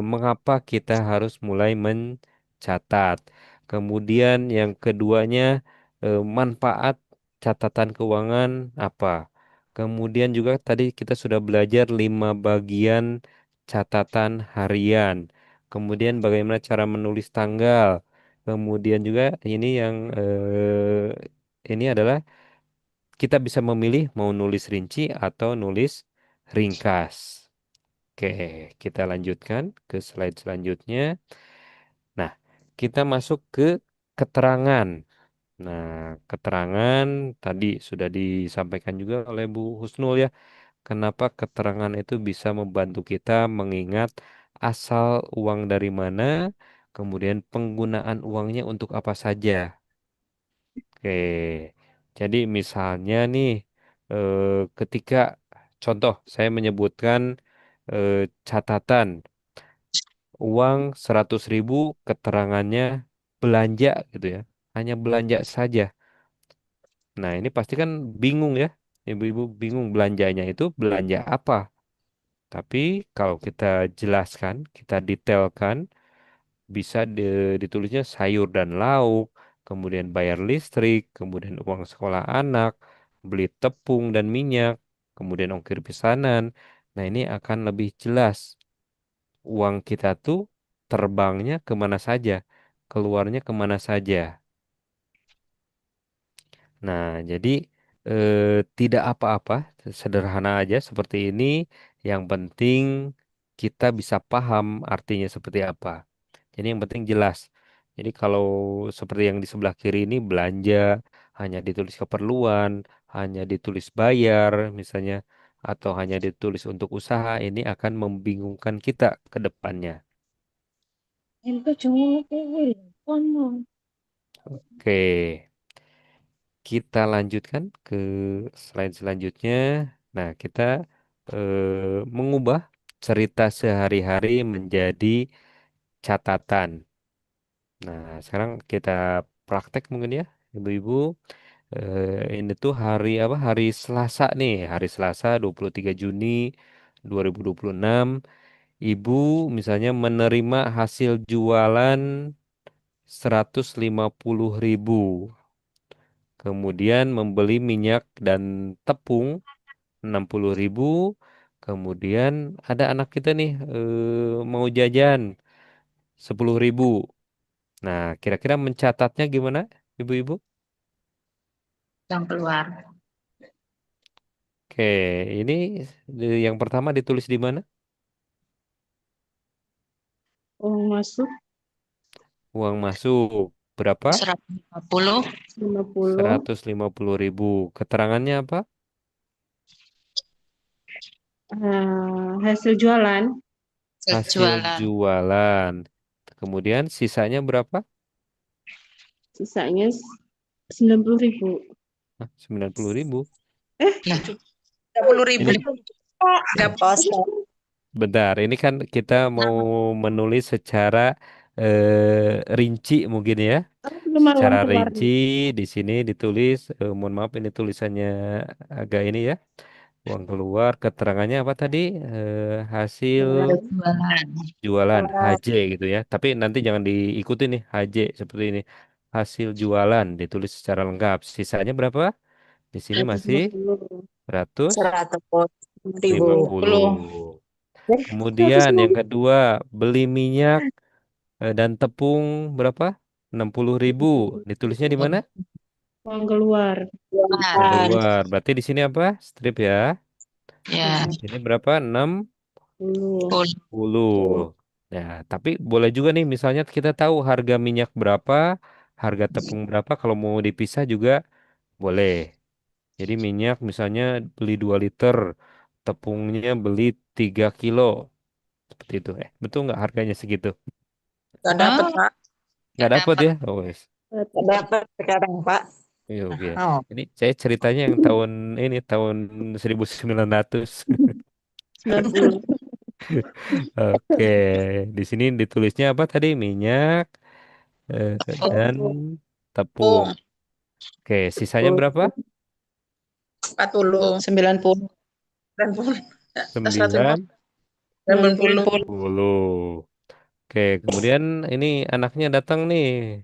mengapa kita harus mulai mencatat. Kemudian yang keduanya, manfaat catatan keuangan apa. Kemudian juga tadi kita sudah belajar 5 bagian catatan harian. Kemudian bagaimana cara menulis tanggal. Kemudian juga ini yang ini adalah kita bisa memilih mau nulis rinci atau nulis ringkas. Oke, kita lanjutkan ke slide selanjutnya. Nah, kita masuk ke keterangan. Nah, keterangan tadi sudah disampaikan juga oleh Bu Husnul ya. Kenapa keterangan itu bisa membantu kita mengingat asal uang dari mana, kemudian penggunaan uangnya untuk apa saja. Oke, jadi misalnya nih, eh, ketika contoh saya menyebutkan eh, catatan uang 100.000 keterangannya belanja gitu ya, hanya belanja saja. Nah ini pasti kan bingung ya, ibu-ibu bingung belanjanya itu belanja apa. Tapi kalau kita jelaskan, kita detailkan, bisa ditulisnya sayur dan lauk, kemudian bayar listrik, kemudian uang sekolah anak, beli tepung dan minyak, kemudian ongkir pesanan. Nah, ini akan lebih jelas uang kita tuh terbangnya kemana saja, keluarnya kemana saja. Nah, jadi tidak apa-apa, sederhana aja seperti ini. Yang penting kita bisa paham artinya seperti apa. Jadi yang penting jelas. Jadi kalau seperti yang di sebelah kiri ini belanja hanya ditulis keperluan, hanya ditulis bayar misalnya, atau hanya ditulis untuk usaha, ini akan membingungkan kita ke depannya. Oke, kita lanjutkan ke slide selanjutnya. Nah, kita mengubah cerita sehari-hari menjadi catatan. Nah, sekarang kita praktek mungkin ya, Ibu-ibu. Ini tuh hari apa? Hari Selasa nih, hari Selasa 23 Juni 2026. Ibu misalnya menerima hasil jualan 150.000. Kemudian membeli minyak dan tepung 60.000. Kemudian ada anak kita nih mau jajan 10.000. Nah, kira-kira mencatatnya gimana, Ibu-ibu? Yang keluar. Oke, ini yang pertama ditulis di mana? Uang masuk Uang masuk berapa? 150. 50, 150.000. Keterangannya apa? hasil jualan Hasil Jualan. jualan. Kemudian sisanya berapa? sisanya 90.000. 90.000. Nah, 30.000 Ini nggak pos. bentar, ini kan kita mau menulis secara rinci mungkin ya. Belum ada Secara uang keluar. rinci di sini ditulis, mohon maaf ini tulisannya agak ini ya. Uang keluar, keterangannya apa tadi? Hasil Jualan. jualan HJ gitu ya. Tapi nanti jangan diikuti nih HJ seperti ini. Hasil jualan ditulis secara lengkap. Sisanya berapa? Di sini masih 100.000. 150. Kemudian yang kedua, beli minyak dan tepung berapa? 60.000. Ditulisnya di mana? Uang keluar. Uang keluar. Berarti di sini apa? Strip ya. Ya. Ini berapa? 10. 60. Ya, tapi boleh juga nih misalnya kita tahu harga minyak berapa, harga tepung berapa kalau mau dipisah juga boleh. Jadi minyak misalnya beli 2 liter, tepungnya beli 3 kilo. Seperti itu. Betul nggak harganya segitu? Nggak dapat, Pak. Nggak dapat ya? Oh, wes. Nggak dapat sekarang, Pak. Iya, oke. Oh. Ini saya ceritanya yang tahun 1900. 90. Oke, di sini ditulisnya apa tadi? Minyak dan tepung. Tepung Oke, sisanya berapa? 40. 90. 90. 9 90. 10. Oke, kemudian ini anaknya datang nih,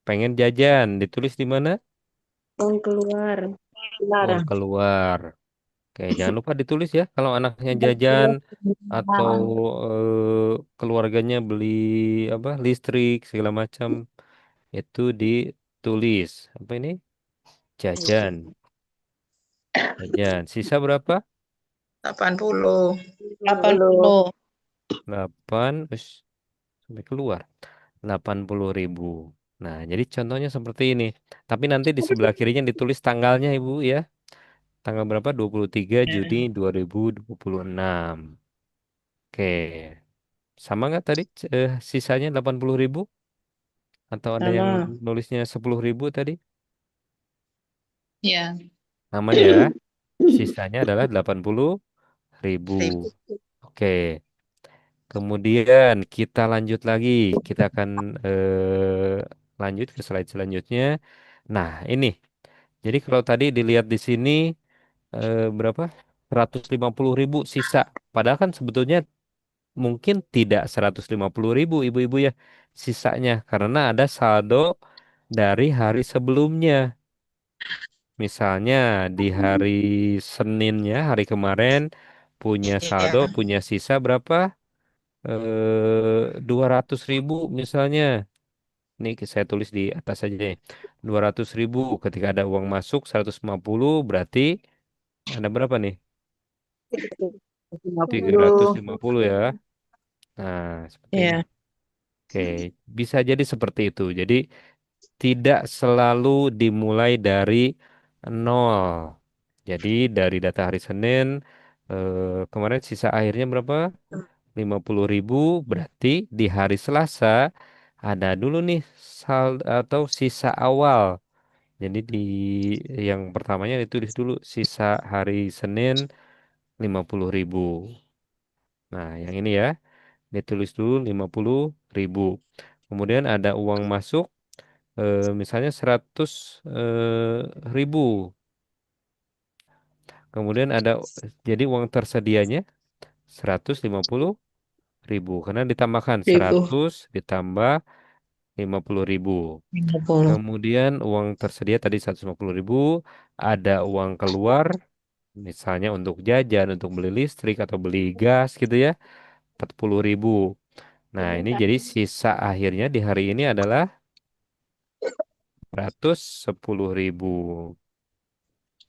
pengen jajan. Ditulis di mana? Uang keluar. Uang keluar. Oke, jangan lupa ditulis ya kalau anaknya jajan atau keluarganya beli apa listrik segala macam itu ditulis. Apa ini? Jajan. Jajan. Sisa berapa? 80. 80. 8, sampai keluar. 80.000. Nah, jadi contohnya seperti ini. Tapi nanti di sebelah kirinya ditulis tanggalnya Ibu ya. Tanggal berapa? 23 Juni 2026. Oke. Sama nggak tadi sisanya 80.000? Atau ada yang Sama. nulisnya 10.000 tadi? Ya. Aman ya. Sisanya adalah 80.000. Oke. Kemudian kita lanjut lagi. Kita akan lanjut ke slide selanjutnya. Nah, ini. Jadi kalau tadi dilihat di sini berapa? 150.000 sisa. Padahal kan sebetulnya mungkin tidak 150.000 ibu-ibu ya sisanya karena ada saldo dari hari sebelumnya. Misalnya di hari Seninnya, hari kemarin punya saldo, Iya. punya sisa berapa? 200.000 misalnya. Ini saya tulis di atas saja nih. 200.000 ketika ada uang masuk 150 berarti ada berapa nih? 50. 350 ya. Nah, seperti ini. Iya. Oke, bisa jadi seperti itu. Jadi tidak selalu dimulai dari nol. Jadi dari data hari Senin kemarin sisa akhirnya berapa? 50.000 berarti di hari Selasa ada dulu nih atau sisa awal. Jadi di yang pertamanya ditulis dulu sisa hari Senin 50.000. Nah, yang ini ya ditulis dulu 50.000. Kemudian ada uang masuk misalnya 100.000. Kemudian ada jadi uang tersedianya 150.000 karena ditambahkan 100 ditambah 50.000. 50. Kemudian uang tersedia tadi 150.000, ada uang keluar misalnya untuk jajan, untuk beli listrik atau beli gas gitu ya 40.000. Nah, ini jadi sisa akhirnya di hari ini adalah 110.000.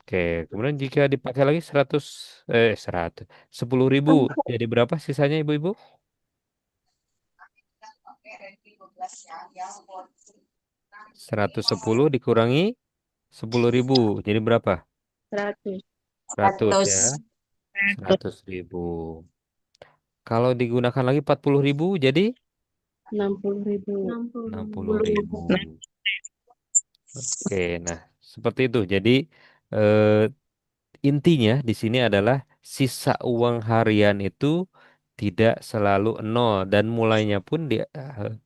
Oke, kemudian jika dipakai lagi 10.000 jadi berapa sisanya ibu-ibu? 110 dikurangi 10.000 jadi berapa? 100. 100 ya, 100.000. Kalau digunakan lagi 40.000 jadi 60.000. 60.000. Oke, nah seperti itu. Jadi eh, intinya di sini adalah sisa uang harian itu tidak selalu nol dan mulainya pun di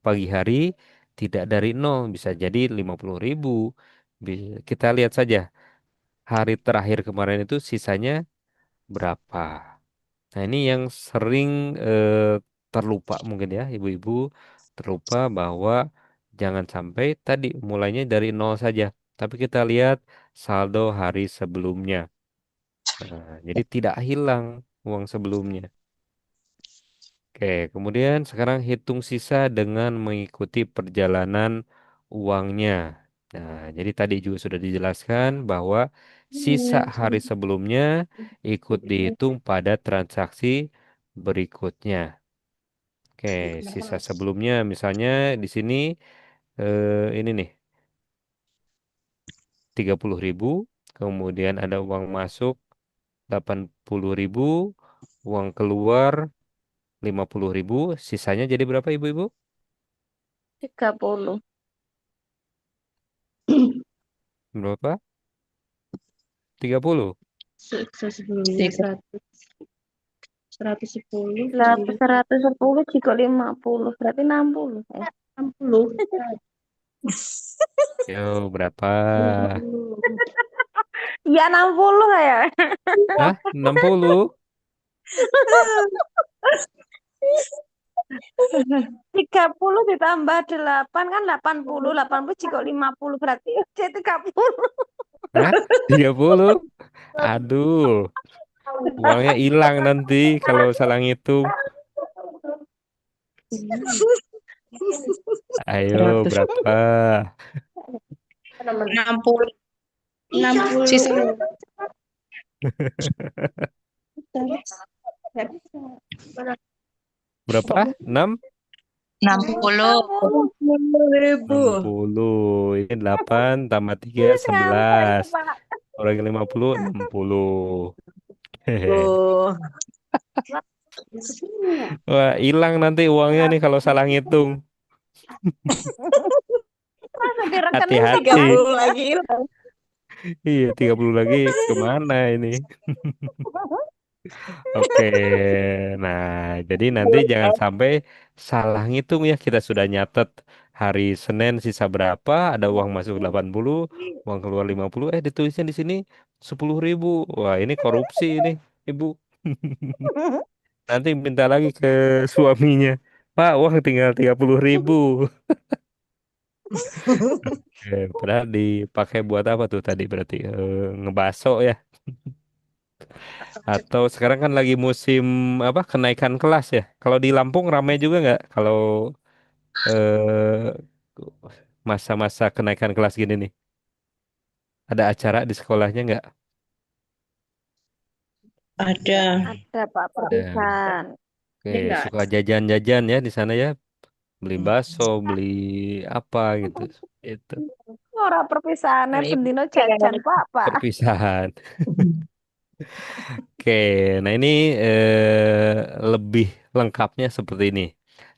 pagi hari tidak dari nol, bisa jadi 50.000. Kita lihat saja hari terakhir kemarin itu sisanya berapa. Nah, ini yang sering terlupa mungkin ya, ibu-ibu terlupa bahwa jangan sampai tadi mulainya dari nol saja, tapi kita lihat saldo hari sebelumnya. Nah, jadi tidak hilang uang sebelumnya. Oke, kemudian sekarang hitung sisa dengan mengikuti perjalanan uangnya. Nah, jadi tadi juga sudah dijelaskan bahwa sisa hari sebelumnya ikut dihitung pada transaksi berikutnya. Oke, sisa sebelumnya misalnya di sini ini nih 30.000, kemudian ada uang masuk 80.000, uang keluar 50.000, sisanya jadi berapa ibu-ibu? 30. Berapa? 30. Sisa sebelumnya 110 110 jika 50 berarti 60. 60. Yo, berapa? Ya 60 ya. Hah? 60? 30 ditambah 8 kan 80. 80 jika 50 berarti jadi 30. Hah? 30? Aduh, uangnya hilang nanti kalau salah ngitung. Ayo, 100. berapa? 60. 60. Sisa Berapa? 6? 60. 60. Ini 8 tambah 3, 11. Orang 50, 60. Hehe. Wah, hilang nanti uangnya nih kalau salah ngitung. Masa di rekening Hati-hati. 30 lagi. Iya, 30 lagi kemana ini? Oke, nah jadi nanti jangan sampai salah ngitung ya. Kita sudah nyatet hari Senin sisa berapa, ada uang masuk 80, uang keluar 50, ditulisnya di sini 10.000. Wah, ini korupsi ini, Ibu. Nanti minta lagi ke suaminya. Pak, uang tinggal 30.000. Padahal dipakai buat apa tuh tadi berarti? Ngebaso ya. Atau sekarang kan lagi musim apa kenaikan kelas ya. Kalau di Lampung ramai juga nggak? Kalau eh, masa-masa kenaikan kelas gini nih, ada acara di sekolahnya nggak? ada. Ada Pak Ada. perpisahan. Oke, suka jajan-jajan ya di sana ya, beli bakso, beli apa gitu. Itu Ora perpisahan bendino jajan Pak. perpisahan. Oke, nah ini lebih lengkapnya seperti ini.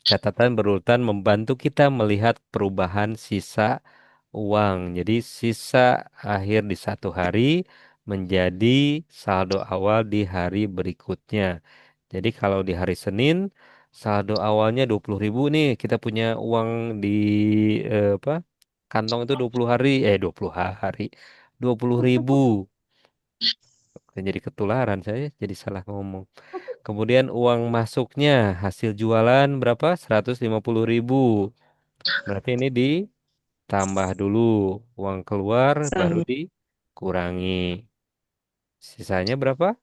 Catatan berurutan membantu kita melihat perubahan sisa uang. Jadi sisa akhir di satu hari menjadi saldo awal di hari berikutnya. Jadi kalau di hari Senin saldo awalnya 20.000 nih, kita punya uang di apa? Kantong itu 20 hari, 20 hari, 20.000. Jadi ketularan saya jadi salah ngomong. Kemudian uang masuknya hasil jualan berapa? 150.000. Berarti ini ditambah dulu. Uang keluar baru dikurangi. Sisanya berapa?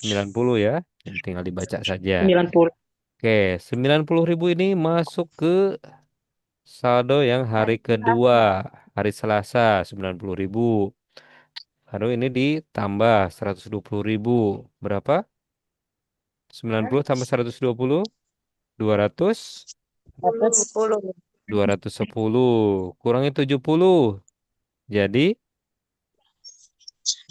90 ya. Jadi tinggal dibaca saja. 90. Oke, 90.000 ini masuk ke saldo yang hari kedua. Hari Selasa 90.000. Lalu ini ditambah 120.000. Berapa? 90 tambah 120, 200, 10. 210. Kurangi 70. Jadi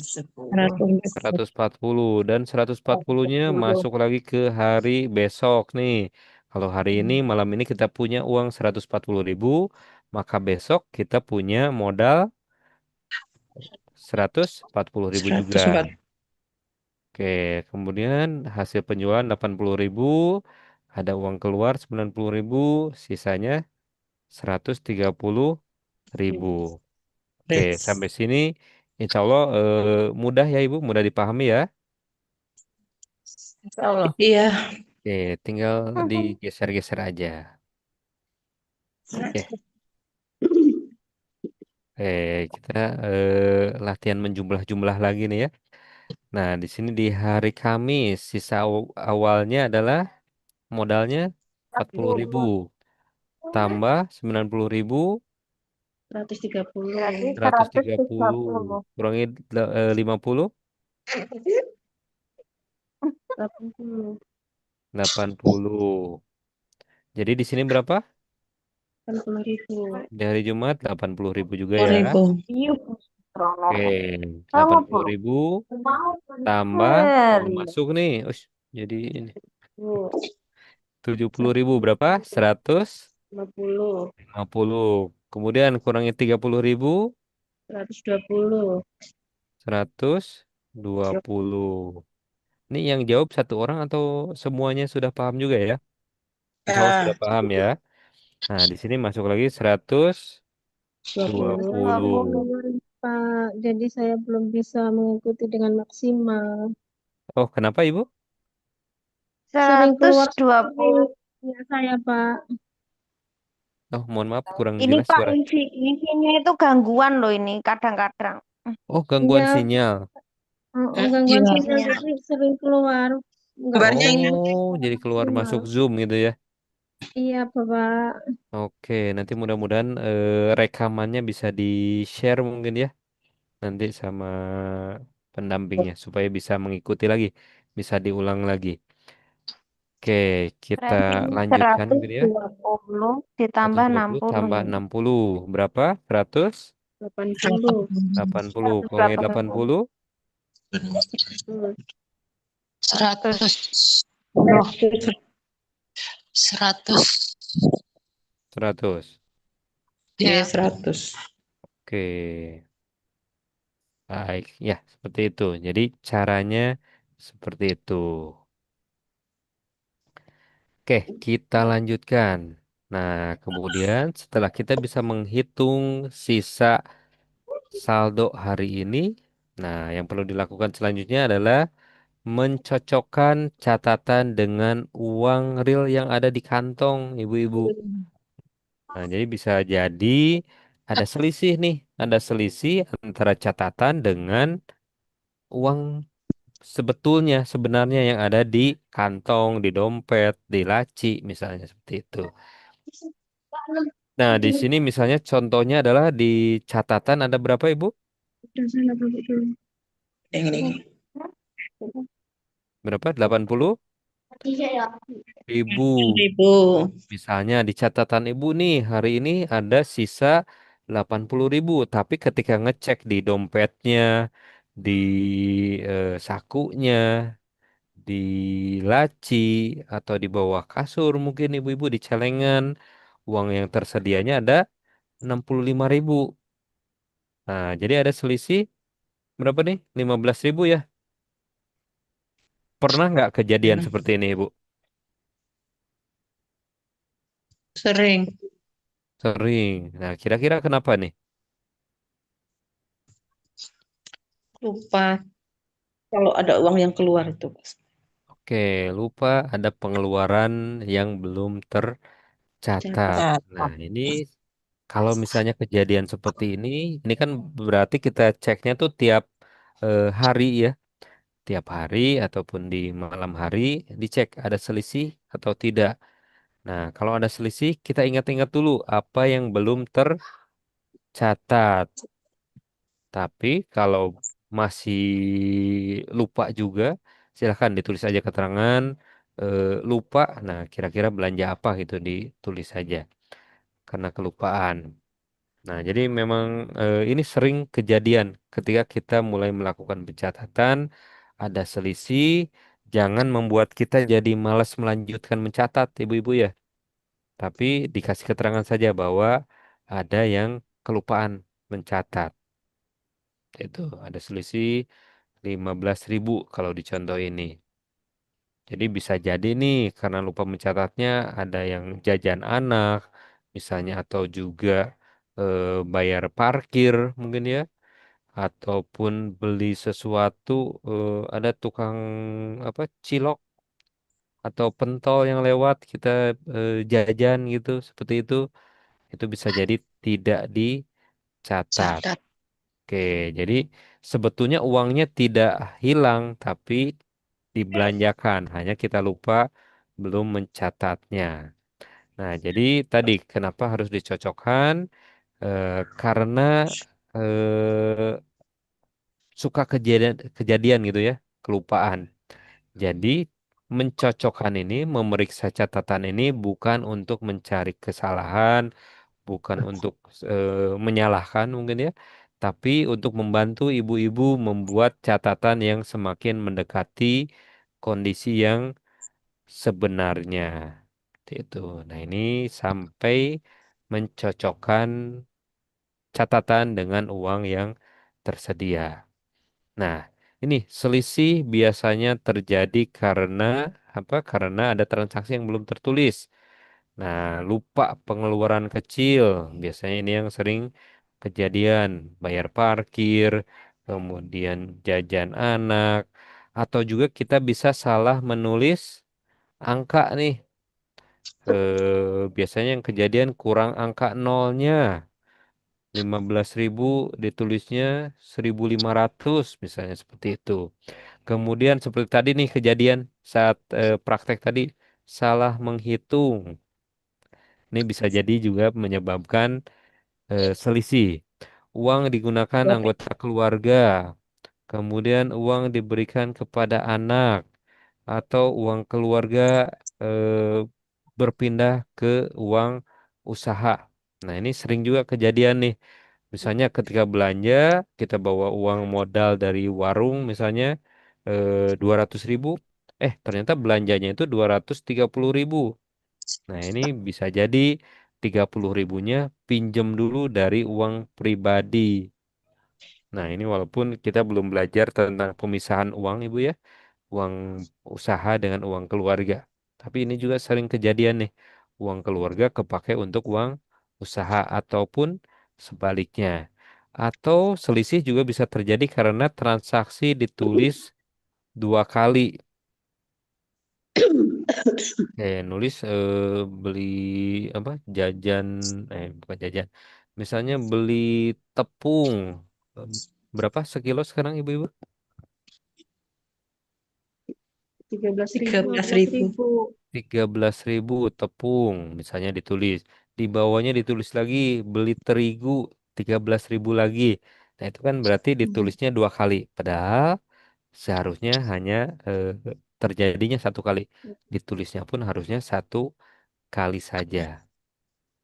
140. Dan 140-nya masuk lagi ke hari besok nih. Kalau hari ini, malam ini kita punya uang 140.000, maka besok kita punya modal 140.000 juga. 140. Oke, kemudian hasil penjualan 80.000, ada uang keluar 90.000, sisanya 130.000. Oke, sampai sini insya Allah mudah ya Ibu, mudah dipahami ya. Insya Allah. Iya. Oke, tinggal digeser-geser aja. Oke, kita latihan menjumlah-jumlah lagi nih ya. Nah, di sini di hari Kamis, sisa awalnya adalah modalnya 40.000, tambah 90.000, 130. 130, kurangi 50, 80. 80. Jadi di sini berapa? 80.000. Di hari Jumat 80.000 juga ya. 40.000. Oke, 80.000 tambah masuk nih. Ush, jadi ini 70.000 berapa? 50. 150. Kemudian kurangi 30.000, 120. 120. Ini yang jawab satu orang atau semuanya sudah paham juga ya? Insya Allah Ya. sudah paham ya. Nah, di sini masuk lagi 120. Pak, jadi saya belum bisa mengikuti dengan maksimal. Oh, kenapa Ibu? Sering keluar 120. ya saya, Pak. Oh, mohon maaf kurang Ini jelas Pak, suara. wifi-nya itu gangguan loh ini kadang-kadang. Oh, gangguan Iya, sinyal. gangguan Iya. sinyal jadi sering keluar. Enggak Kabarnya bisa ini Oh, jadi keluar maksimal. masuk Zoom gitu ya. Iya, Bapak. Oke, nanti mudah-mudahan rekamannya bisa di-share mungkin ya. Nanti sama pendampingnya supaya bisa mengikuti lagi, bisa diulang lagi. Oke, kita Berarti lanjutkan gitu ya. 120 ditambah 120 tambah 60. 60 berapa? 80. 180. Kalau 180. 80 110, 100. 100. Iya, Ya, 100. Oke, baik. Ya, seperti itu. Jadi caranya seperti itu. Oke, kita lanjutkan. Nah, kemudian setelah kita bisa menghitung sisa saldo hari ini, nah yang perlu dilakukan selanjutnya adalah mencocokkan catatan dengan uang real yang ada di kantong, ibu-ibu. Nah, jadi bisa jadi ada selisih nih, ada selisih antara catatan dengan uang sebetulnya, sebenarnya yang ada di kantong, di dompet, di laci, misalnya seperti itu. Nah, di sini misalnya contohnya adalah di catatan ada berapa, Ibu? Yang ini. Berapa? 80.000. 1.000. Misalnya di catatan Ibu nih, hari ini ada sisa 80.000. Tapi ketika ngecek di dompetnya, di sakunya, di laci, atau di bawah kasur, mungkin ibu-ibu di celengan, uang yang tersedianya ada 65.000. Nah, jadi ada selisih berapa nih? 15.000 ya. Pernah nggak kejadian seperti ini, Ibu? Sering Sering. Nah, kira-kira kenapa nih? lupa kalau ada uang yang keluar itu. Oke, lupa ada pengeluaran yang belum tercatat. Catat. Nah, ini kalau misalnya kejadian seperti ini kan berarti kita ceknya tuh tiap hari ya. Tiap hari ataupun di malam hari dicek ada selisih atau tidak. Nah, kalau ada selisih, kita ingat-ingat dulu apa yang belum tercatat. Tapi kalau masih lupa juga, silahkan ditulis aja keterangan lupa. Nah, kira-kira belanja apa gitu ditulis saja karena kelupaan. Nah, jadi memang ini sering kejadian ketika kita mulai melakukan pencatatan, ada selisih, jangan membuat kita jadi malas melanjutkan mencatat, ibu-ibu ya. Tapi dikasih keterangan saja bahwa ada yang kelupaan mencatat. Itu ada selisih 15.000 kalau di contoh ini. Jadi bisa jadi nih karena lupa mencatatnya ada yang jajan anak misalnya atau juga bayar parkir mungkin ya ataupun beli sesuatu ada tukang apa cilok atau pentol yang lewat kita jajan gitu seperti itu bisa jadi tidak dicatat. Catat. Oke, jadi sebetulnya uangnya tidak hilang tapi dibelanjakan, hanya kita lupa belum mencatatnya. Nah, jadi tadi kenapa harus dicocokkan? Karena eh, suka kejadian gitu ya, kelupaan. Jadi mencocokkan ini, memeriksa catatan ini bukan untuk mencari kesalahan, bukan untuk menyalahkan mungkin ya, tapi untuk membantu ibu-ibu membuat catatan yang semakin mendekati kondisi yang sebenarnya. Seperti itu. Nah, ini sampai mencocokkan catatan dengan uang yang tersedia. Nah, ini selisih biasanya terjadi karena apa? Karena ada transaksi yang belum tertulis. Nah, lupa pengeluaran kecil. Biasanya ini yang sering kejadian, bayar parkir, kemudian jajan anak, atau juga kita bisa salah menulis angka nih. Biasanya yang kejadian kurang angka nolnya. 15.000 ditulisnya 1.500 misalnya seperti itu. Kemudian seperti tadi nih kejadian saat praktek tadi salah menghitung. Ini bisa jadi juga menyebabkan selisih. Uang digunakan anggota keluarga, kemudian uang diberikan kepada anak, atau uang keluarga eh, berpindah ke uang usaha. Nah, ini sering juga kejadian nih. Misalnya ketika belanja, kita bawa uang modal dari warung misalnya 200.000, ternyata belanjanya itu 230.000. Nah, ini bisa jadi 30.000-nya pinjem dulu dari uang pribadi. Nah, ini walaupun kita belum belajar tentang pemisahan uang, Ibu ya, uang usaha dengan uang keluarga. Tapi ini juga sering kejadian nih, uang keluarga kepake untuk uang usaha ataupun sebaliknya. Atau selisih juga bisa terjadi karena transaksi ditulis dua kali. Kayak nulis beli apa jajan bukan jajan. Misalnya beli tepung eh, berapa sekilo sekarang ibu-ibu? 13.000. 13.000. 13.000 tepung misalnya ditulis. Di bawahnya ditulis lagi beli terigu 13.000 lagi. Nah itu kan berarti ditulisnya dua kali. Padahal seharusnya hanya eh, terjadinya satu kali. Ditulisnya pun harusnya satu kali saja.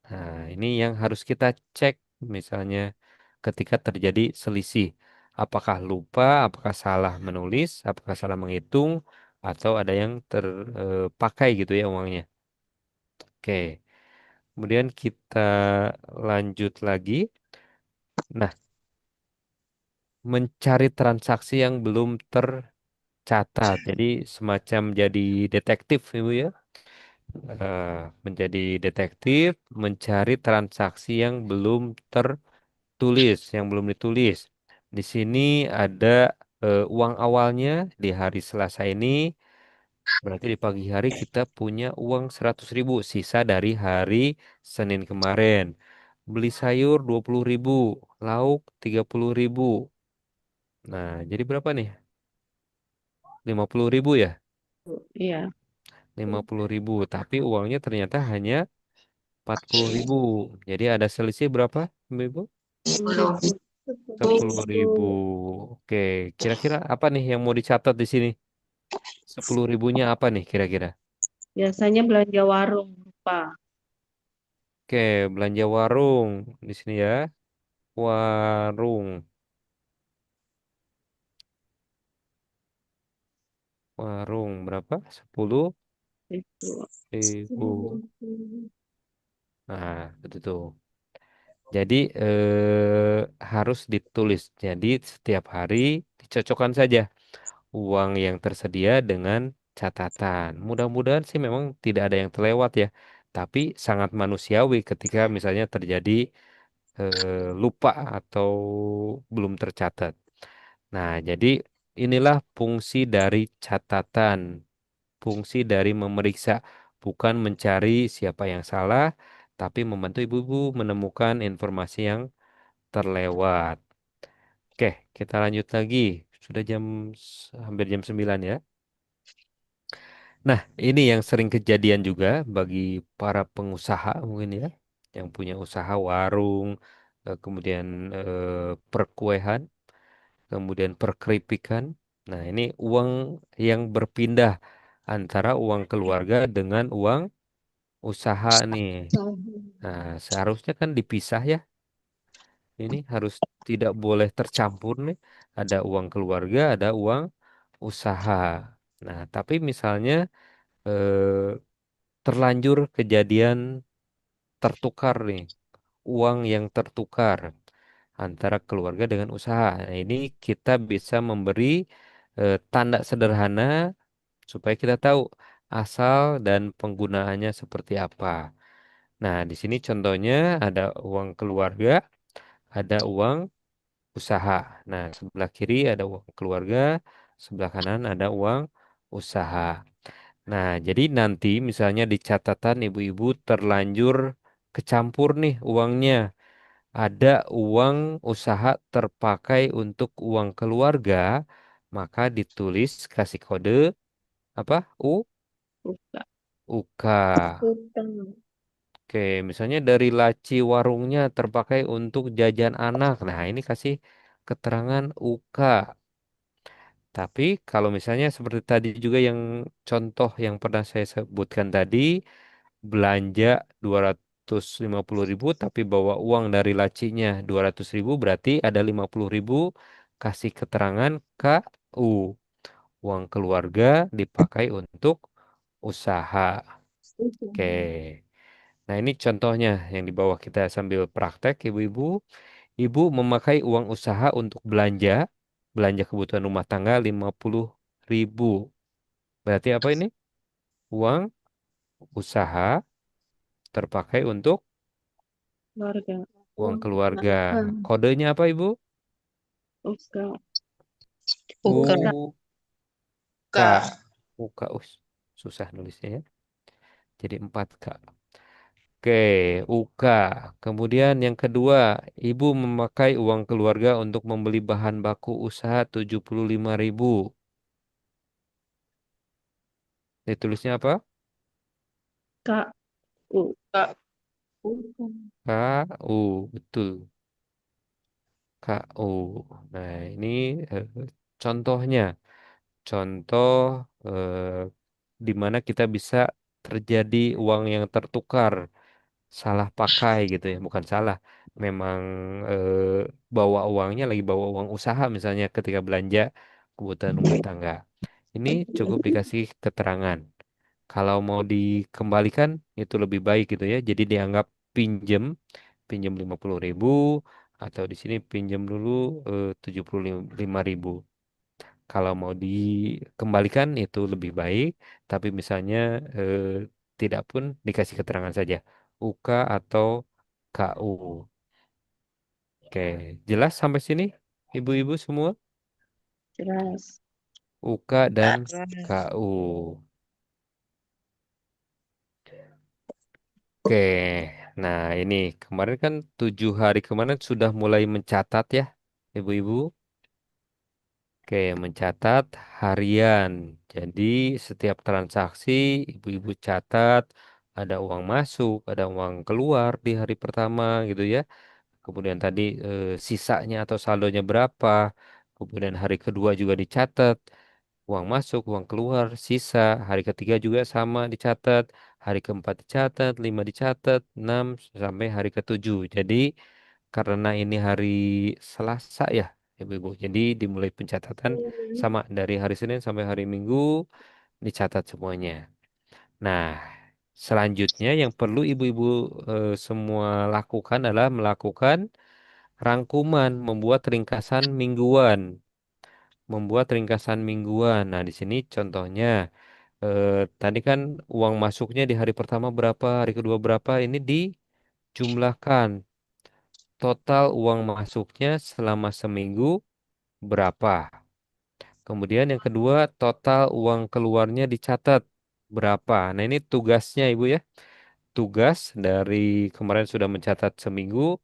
Nah, ini yang harus kita cek misalnya ketika terjadi selisih. Apakah lupa, apakah salah menulis, apakah salah menghitung, atau ada yang terpakai gitu ya uangnya. Oke, kemudian kita lanjut lagi. Nah, mencari transaksi yang belum tercatat. Jadi semacam jadi detektif, Ibu ya. Menjadi detektif, mencari transaksi yang belum tertulis, yang belum ditulis. Di sini ada uang awalnya di hari Selasa ini. Berarti di pagi hari kita punya uang 100.000 sisa dari hari Senin kemarin. Beli sayur 20.000, lauk 30.000. Nah, jadi berapa nih? 50.000 ya? Iya. 50.000. Tapi uangnya ternyata hanya 40.000. Jadi ada selisih berapa, Ibu? 10.000. Oke, kira-kira apa nih yang mau dicatat di sini? 10.000-nya apa nih kira-kira? Biasanya belanja warung, lupa. Oke, belanja warung di sini ya. Warung. Warung berapa? 10.000. Nah, betul tuh. Jadi harus ditulis. Jadi setiap hari dicocokkan saja uang yang tersedia dengan catatan. Mudah-mudahan sih memang tidak ada yang terlewat ya. Tapi sangat manusiawi ketika misalnya terjadi lupa atau belum tercatat. Nah, jadi inilah fungsi dari catatan, fungsi dari memeriksa, bukan mencari siapa yang salah, tapi membantu ibu-ibu menemukan informasi yang terlewat. Oke, kita lanjut lagi. Sudah hampir jam 9 ya. Nah, ini yang sering kejadian juga bagi para pengusaha mungkin ya, yang punya usaha warung, kemudian perkuehan, kemudian perkeripikan. Nah, ini uang yang berpindah antara uang keluarga dengan uang usaha nih. Nah, seharusnya kan dipisah ya. Ini harus tidak boleh tercampur nih. Ada uang keluarga, ada uang usaha. Nah, tapi misalnya terlanjur kejadian tertukar nih, uang yang tertukar antara keluarga dengan usaha. Nah, ini kita bisa memberi tanda sederhana supaya kita tahu asal dan penggunaannya seperti apa. Nah, di sini contohnya ada uang keluarga, ada uang usaha. Nah, sebelah kiri ada uang keluarga, sebelah kanan ada uang usaha. Nah, jadi nanti misalnya di catatan ibu-ibu terlanjur kecampur nih uangnya. Ada uang usaha terpakai untuk uang keluarga, maka ditulis kasih kode apa? Buka. UK. Utang. Oke, misalnya dari laci warungnya terpakai untuk jajan anak. Nah, ini kasih keterangan UK. Tapi kalau misalnya seperti tadi juga yang contoh yang pernah saya sebutkan tadi, belanja 250.000 tapi bawa uang dari lacinya 200.000 berarti ada 50.000 kasih keterangan KU. Uang keluarga dipakai untuk usaha. Oke. Nah, ini contohnya yang di bawah kita sambil praktek ibu-ibu. Ibu memakai uang usaha untuk belanja. Belanja kebutuhan rumah tangga 50.000. Berarti apa ini? Uang usaha terpakai untuk Keluarga. uang keluarga. Keluarga. Kodenya apa, Ibu? Usaha. Bukan. U K. Kak, UK. Susah nulisnya ya. Jadi 4K. Oke, UK. Kemudian yang kedua, Ibu memakai uang keluarga untuk membeli bahan baku usaha 75.000. Ditulisnya apa? Kak. U. Kak, KU. Betul. KU. Nah, ini contohnya. Contoh eh, di mana kita bisa terjadi uang yang tertukar, salah pakai gitu ya, bukan salah, memang bawa uangnya lagi bawa uang usaha misalnya ketika belanja kebutuhan rumah tangga. Ini cukup dikasih keterangan. Kalau mau dikembalikan itu lebih baik gitu ya. Jadi dianggap pinjem, pinjem 50.000 atau di sini pinjam dulu 75.000. Kalau mau dikembalikan itu lebih baik, tapi misalnya eh, tidak pun dikasih keterangan saja UK atau KU. Oke, jelas sampai sini ibu-ibu semua Jelas. UK dan jelas. KU. Oke, nah ini kemarin kan 7 hari kemarin sudah mulai mencatat ya ibu-ibu. Oke, mencatat harian. Jadi setiap transaksi ibu-ibu catat ada uang masuk, ada uang keluar di hari pertama gitu ya. Kemudian tadi sisanya atau saldonya berapa. Kemudian hari kedua juga dicatat. Uang masuk, uang keluar, sisa. Hari ketiga juga sama dicatat. Hari keempat dicatat, lima dicatat, enam sampai hari ketujuh. Jadi karena ini hari Selasa ya, Ibu-ibu. Jadi dimulai pencatatan sama dari hari Senin sampai hari Minggu dicatat semuanya. Nah, selanjutnya yang perlu ibu-ibu semua lakukan adalah melakukan Rangkuman, membuat ringkasan mingguan. Membuat ringkasan mingguan. Nah, di sini contohnya, tadi kan uang masuknya di hari pertama berapa, hari kedua berapa, ini dijumlahkan. Total uang masuknya selama seminggu berapa. Kemudian yang kedua, total uang keluarnya dicatat berapa. Nah, ini tugasnya Ibu ya. Tugas dari kemarin sudah mencatat seminggu.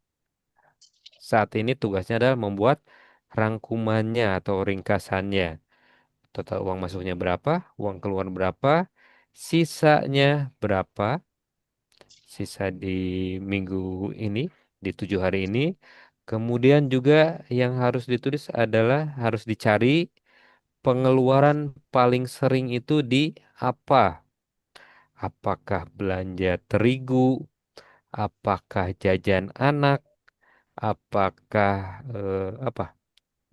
Saat ini tugasnya adalah membuat rangkumannya atau ringkasannya. Total uang masuknya berapa, uang keluar berapa, sisanya berapa, sisa di minggu ini, di 7 hari ini. Kemudian juga yang harus ditulis adalah harus dicari pengeluaran paling sering itu di apa? Apakah belanja terigu? Apakah jajan anak? Apakah apa?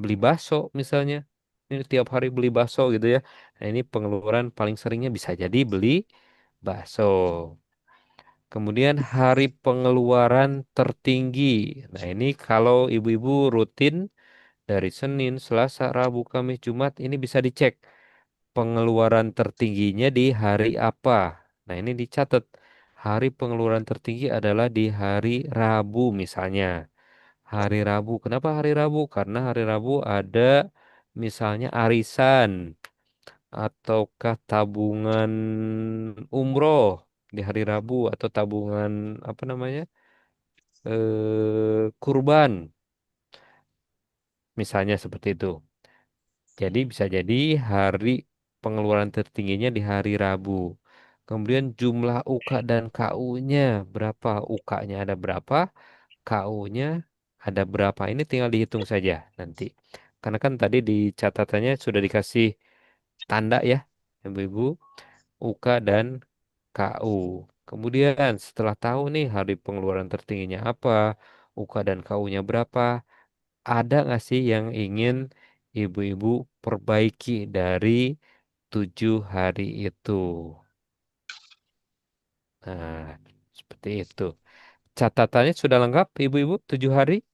Beli bakso misalnya? Ini tiap hari beli bakso gitu ya. Nah, ini pengeluaran paling seringnya bisa jadi beli bakso. Kemudian hari pengeluaran tertinggi. Nah, ini kalau ibu-ibu rutin dari Senin, Selasa, Rabu, Kamis, Jumat ini bisa dicek pengeluaran tertingginya di hari apa. Nah, ini dicatat. Hari pengeluaran tertinggi adalah di hari Rabu misalnya. Hari Rabu. Kenapa hari Rabu? Karena hari Rabu ada misalnya arisan ataukah tabungan umroh di hari Rabu atau tabungan apa namanya? Kurban misalnya seperti itu. Jadi bisa jadi hari pengeluaran tertingginya di hari Rabu. Kemudian jumlah UK dan KU-nya berapa? UK-nya ada berapa? KU-nya ada berapa? Ini tinggal dihitung saja nanti. Karena kan tadi di catatannya sudah dikasih tanda ya, Ibu-ibu, UK dan KU. Kemudian setelah tahu nih hari pengeluaran tertingginya apa, UK dan KU-nya berapa, ada nggak sih yang ingin ibu-ibu perbaiki dari 7 hari itu? Nah, seperti itu. Catatannya sudah lengkap, ibu-ibu, 7 hari?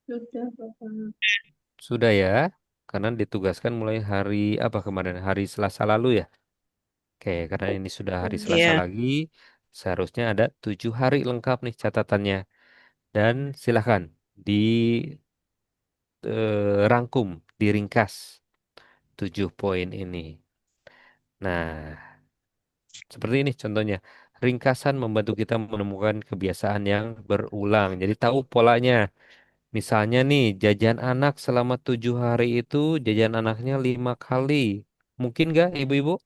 Sudah, Bapak. Sudah ya, karena ditugaskan mulai hari apa kemarin? Hari Selasa lalu ya. Oke, karena ini sudah hari Selasa Iya. lagi, seharusnya ada 7 hari lengkap nih catatannya. Dan silakan dirangkum, diringkas 7 poin ini. Nah, seperti ini contohnya. Ringkasan membantu kita menemukan kebiasaan yang berulang. Jadi tahu polanya. Misalnya nih, jajan anak selama 7 hari itu jajan anaknya 5 kali. Mungkin nggak ibu-ibu?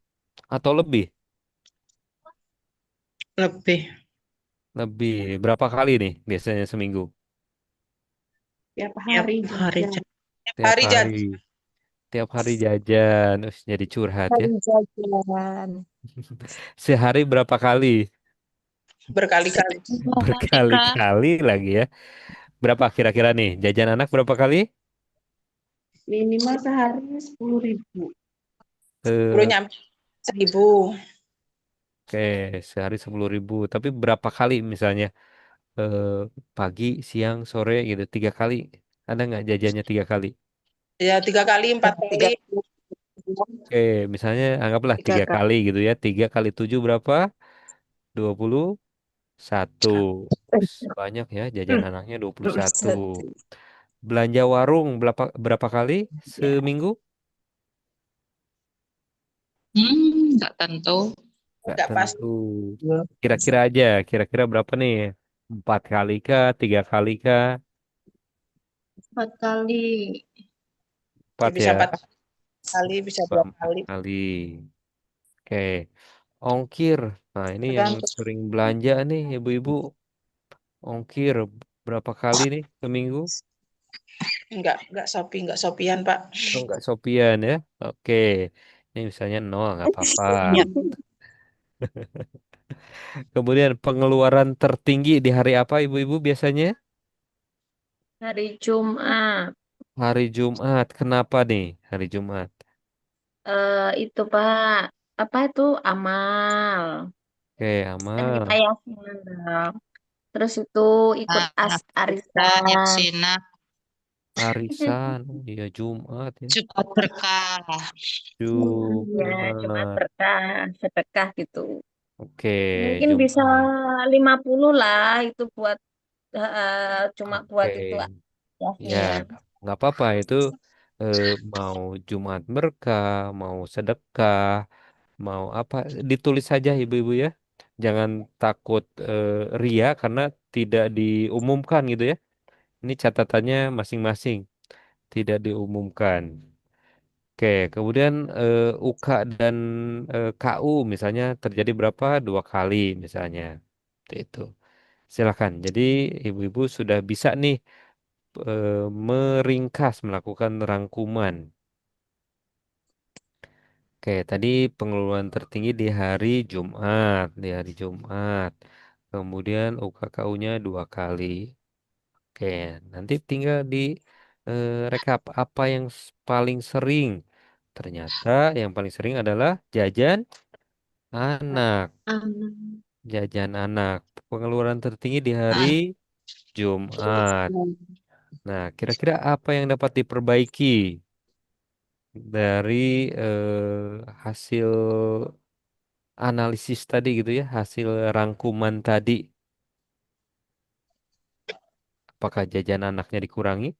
Atau lebih? Lebih Lebih. Berapa kali nih biasanya seminggu? Tiap tiap hari hari. jajan. Tiap Tiap hari hari. Tiap hari jajan. Jadi curhat ya. Hari jajan. Sehari berapa kali? berkali-kali. Tika. Berkali-kali lagi ya. Berapa kira-kira nih? Jajan anak berapa kali? Minimal sehari 10.000. Belum Eh, nyampe 1.000. oke, sehari 10.000. Tapi berapa kali misalnya? Eh, pagi, siang, sore gitu. 3 kali. Ada nggak jajannya 3 kali? Ya 3 kali, 4 kali. Oke, misalnya anggaplah 3 kali kali. gitu ya. 3 kali 7 berapa? 21. Banyak ya jajan anaknya 21. 21. Belanja warung berapa berapa kali seminggu? Nggak tentu. Nggak Enggak pasti. tentu. Kira-kira aja, kira-kira berapa nih? 4 kali kah? 3 kali kah? 4 kali. Ya, 4 bisa ya? 4 kali, bisa 4 2 kali. kali. Oke. Ongkir. Nah, ini yang Tergantung. sering belanja nih, ibu-ibu. Ongkir berapa kali nih seminggu? Enggak shopping, enggak shopian, Pak. Oh, nggak sopian ya? Oke. Ini misalnya nol, nggak apa-apa. Ya. Kemudian pengeluaran tertinggi di hari apa, ibu-ibu biasanya? Hari Jumat. Hari Jumat. Kenapa nih hari Jumat? Itu Pak, apa itu amal Oke, dan kita amal. yakin. Terus itu ikut Arisan, arisan. Yaksina, Arisan, oh iya Jumat ya. Jumat berkah. Iya, Jumat Jumat. berkah, sedekah gitu. Oke, Mungkin bisa Jumat. 50 lah itu buat cuma buat itu Oke. Ya, akhirnya. nggak apa-apa itu eh, mau Jumat berkah, mau sedekah, mau apa, ditulis saja ibu-ibu ya. Jangan takut ria karena tidak diumumkan gitu ya. Ini catatannya masing-masing, tidak diumumkan. Oke, kemudian UK dan KU misalnya terjadi berapa? 2 kali misalnya. Seperti itu. Silakan. Jadi ibu-ibu sudah bisa nih meringkas, melakukan rangkuman. Oke, tadi pengeluaran tertinggi di hari Jumat, di hari Jumat. Kemudian UKKU-nya 2 kali. Oke, nanti tinggal di rekap apa yang paling sering. Ternyata yang paling sering adalah jajan anak, Aman. jajan anak. Pengeluaran tertinggi di hari Jumat. Nah, kira-kira apa yang dapat diperbaiki dari hasil analisis tadi gitu ya, hasil rangkuman tadi? Apakah jajan anaknya dikurangi?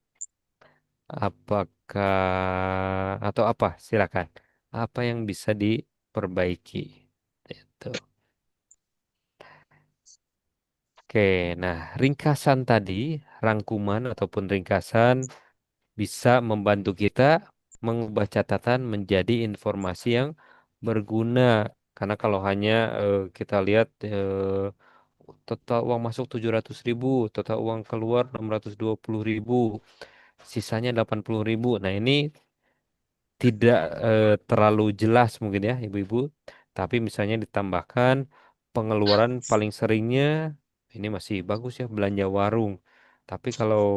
Apakah atau apa? Silakan. Apa yang bisa diperbaiki? Itu. Oke, nah ringkasan tadi, rangkuman ataupun ringkasan bisa membantu kita mengubah catatan menjadi informasi yang berguna. Karena kalau hanya kita lihat total uang masuk 700.000, total uang keluar 620.000, sisanya 80.000. Nah ini tidak terlalu jelas mungkin ya ibu-ibu. Tapi misalnya ditambahkan pengeluaran paling seringnya, ini masih bagus ya belanja warung. Tapi kalau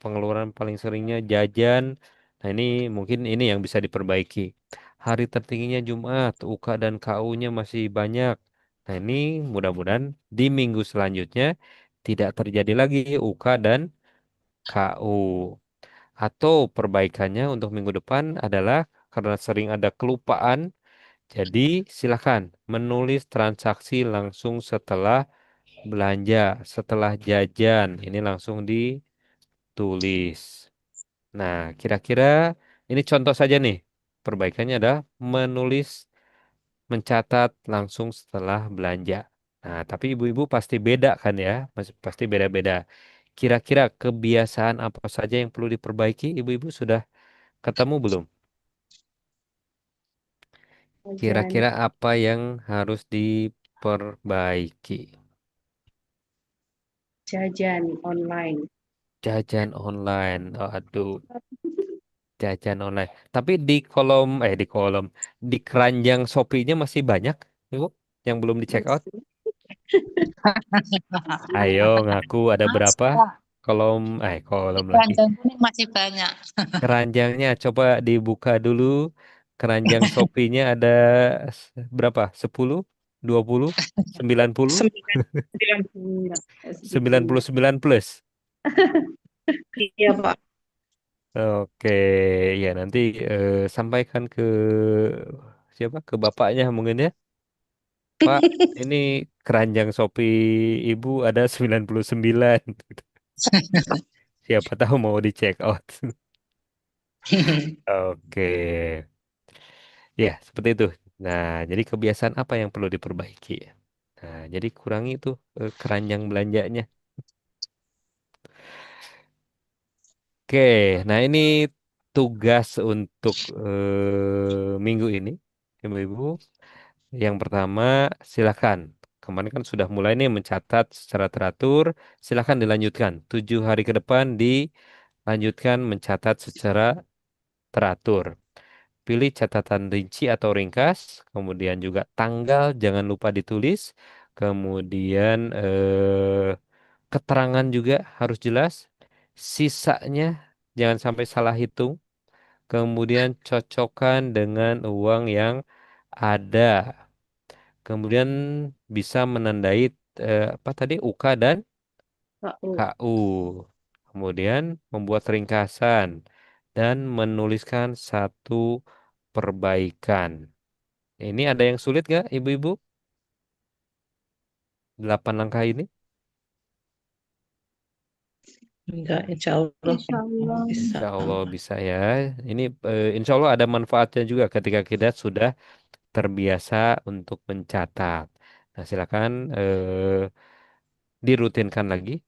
pengeluaran paling seringnya jajan, nah ini mungkin ini yang bisa diperbaiki. Hari tertingginya Jumat, UK dan KU-nya masih banyak. Nah ini mudah-mudahan di minggu selanjutnya tidak terjadi lagi UK dan KU. Atau perbaikannya untuk minggu depan adalah karena sering ada kelupaan, jadi silakan menulis transaksi langsung setelah belanja, setelah jajan. Ini langsung ditulis. Nah, kira-kira ini contoh saja nih. Perbaikannya adalah menulis, mencatat langsung setelah belanja. Nah, tapi ibu-ibu pasti beda kan ya? Pasti beda-beda. Kira-kira kebiasaan apa saja yang perlu diperbaiki? Ibu-ibu sudah ketemu belum? Kira-kira apa yang harus diperbaiki? Jajan online. Jajan online. Oh, aduh, jajan online. Tapi di kolom di keranjang Shopee-nya masih banyak, Ibu, yang belum di check out. Ayo ngaku ada berapa? Masa Kolom lagi. keranjang kuning masih banyak. Keranjangnya coba dibuka dulu. Keranjang Shopee-nya ada berapa? 10, 20, 90, 99. 99 plus. Iya, Pak. Oke, ya nanti sampaikan ke siapa? Ke bapaknya mungkin ya. Pak, ini keranjang Shopee Ibu ada 99. Siapa tahu mau di check out. Oke. Ya, seperti itu. Nah, jadi kebiasaan apa yang perlu diperbaiki? Nah, jadi kurangi itu keranjang belanjanya. Oke, nah ini tugas untuk minggu ini, Ibu-ibu. Yang pertama, silakan. Kemarin kan sudah mulai nih mencatat secara teratur. Silakan dilanjutkan. 7 hari ke depan dilanjutkan mencatat secara teratur. Pilih catatan rinci atau ringkas. Kemudian juga tanggal jangan lupa ditulis. Kemudian keterangan juga harus jelas. Sisanya jangan sampai salah hitung. Kemudian cocokkan dengan uang yang ada. Kemudian bisa menandai apa tadi UK dan HU. HU. Kemudian membuat ringkasan dan menuliskan satu perbaikan. Ini ada yang sulit nggak, Ibu-ibu? 8 langkah ini? Enggak, insya Allah Insya Allah. bisa. Insya Allah bisa ya. Ini insya Allah ada manfaatnya juga ketika kita sudah terbiasa untuk mencatat. Nah, silakan dirutinkan lagi,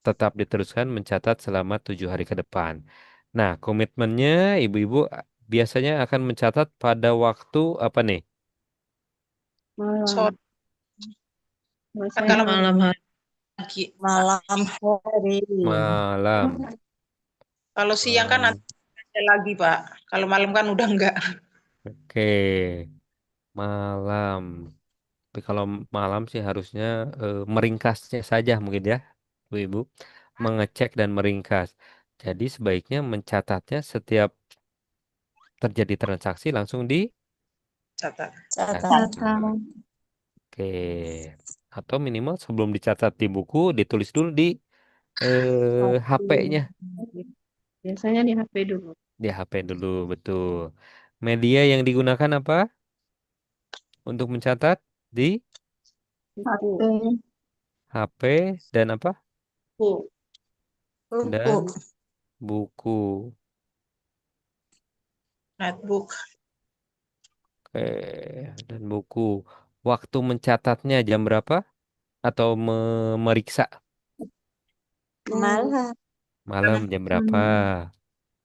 tetap diteruskan mencatat selama 7 hari ke depan. Nah, komitmennya ibu-ibu biasanya akan mencatat pada waktu apa nih? Malam. Sore Biasanya kalau Malam hari. pagi. Malam hari. Malam. Kalau siang kan Malam. ada lagi, Pak. Kalau malam kan udah enggak. Oke, malam. Tapi kalau malam sih harusnya meringkasnya saja mungkin ya, ibu-ibu, mengecek dan meringkas. Jadi sebaiknya mencatatnya setiap terjadi transaksi langsung Catat. Catat. Catat. Oke. Atau minimal sebelum dicatat di buku, ditulis dulu di HP-nya. Biasanya di HP dulu. Di HP dulu, betul. Media yang digunakan apa untuk mencatat? Di Buku. HP. HP dan apa? Buku. Dan Buku. buku. Notebook. Oke, dan buku. Waktu mencatatnya jam berapa? Atau memeriksa Malam. malam jam berapa?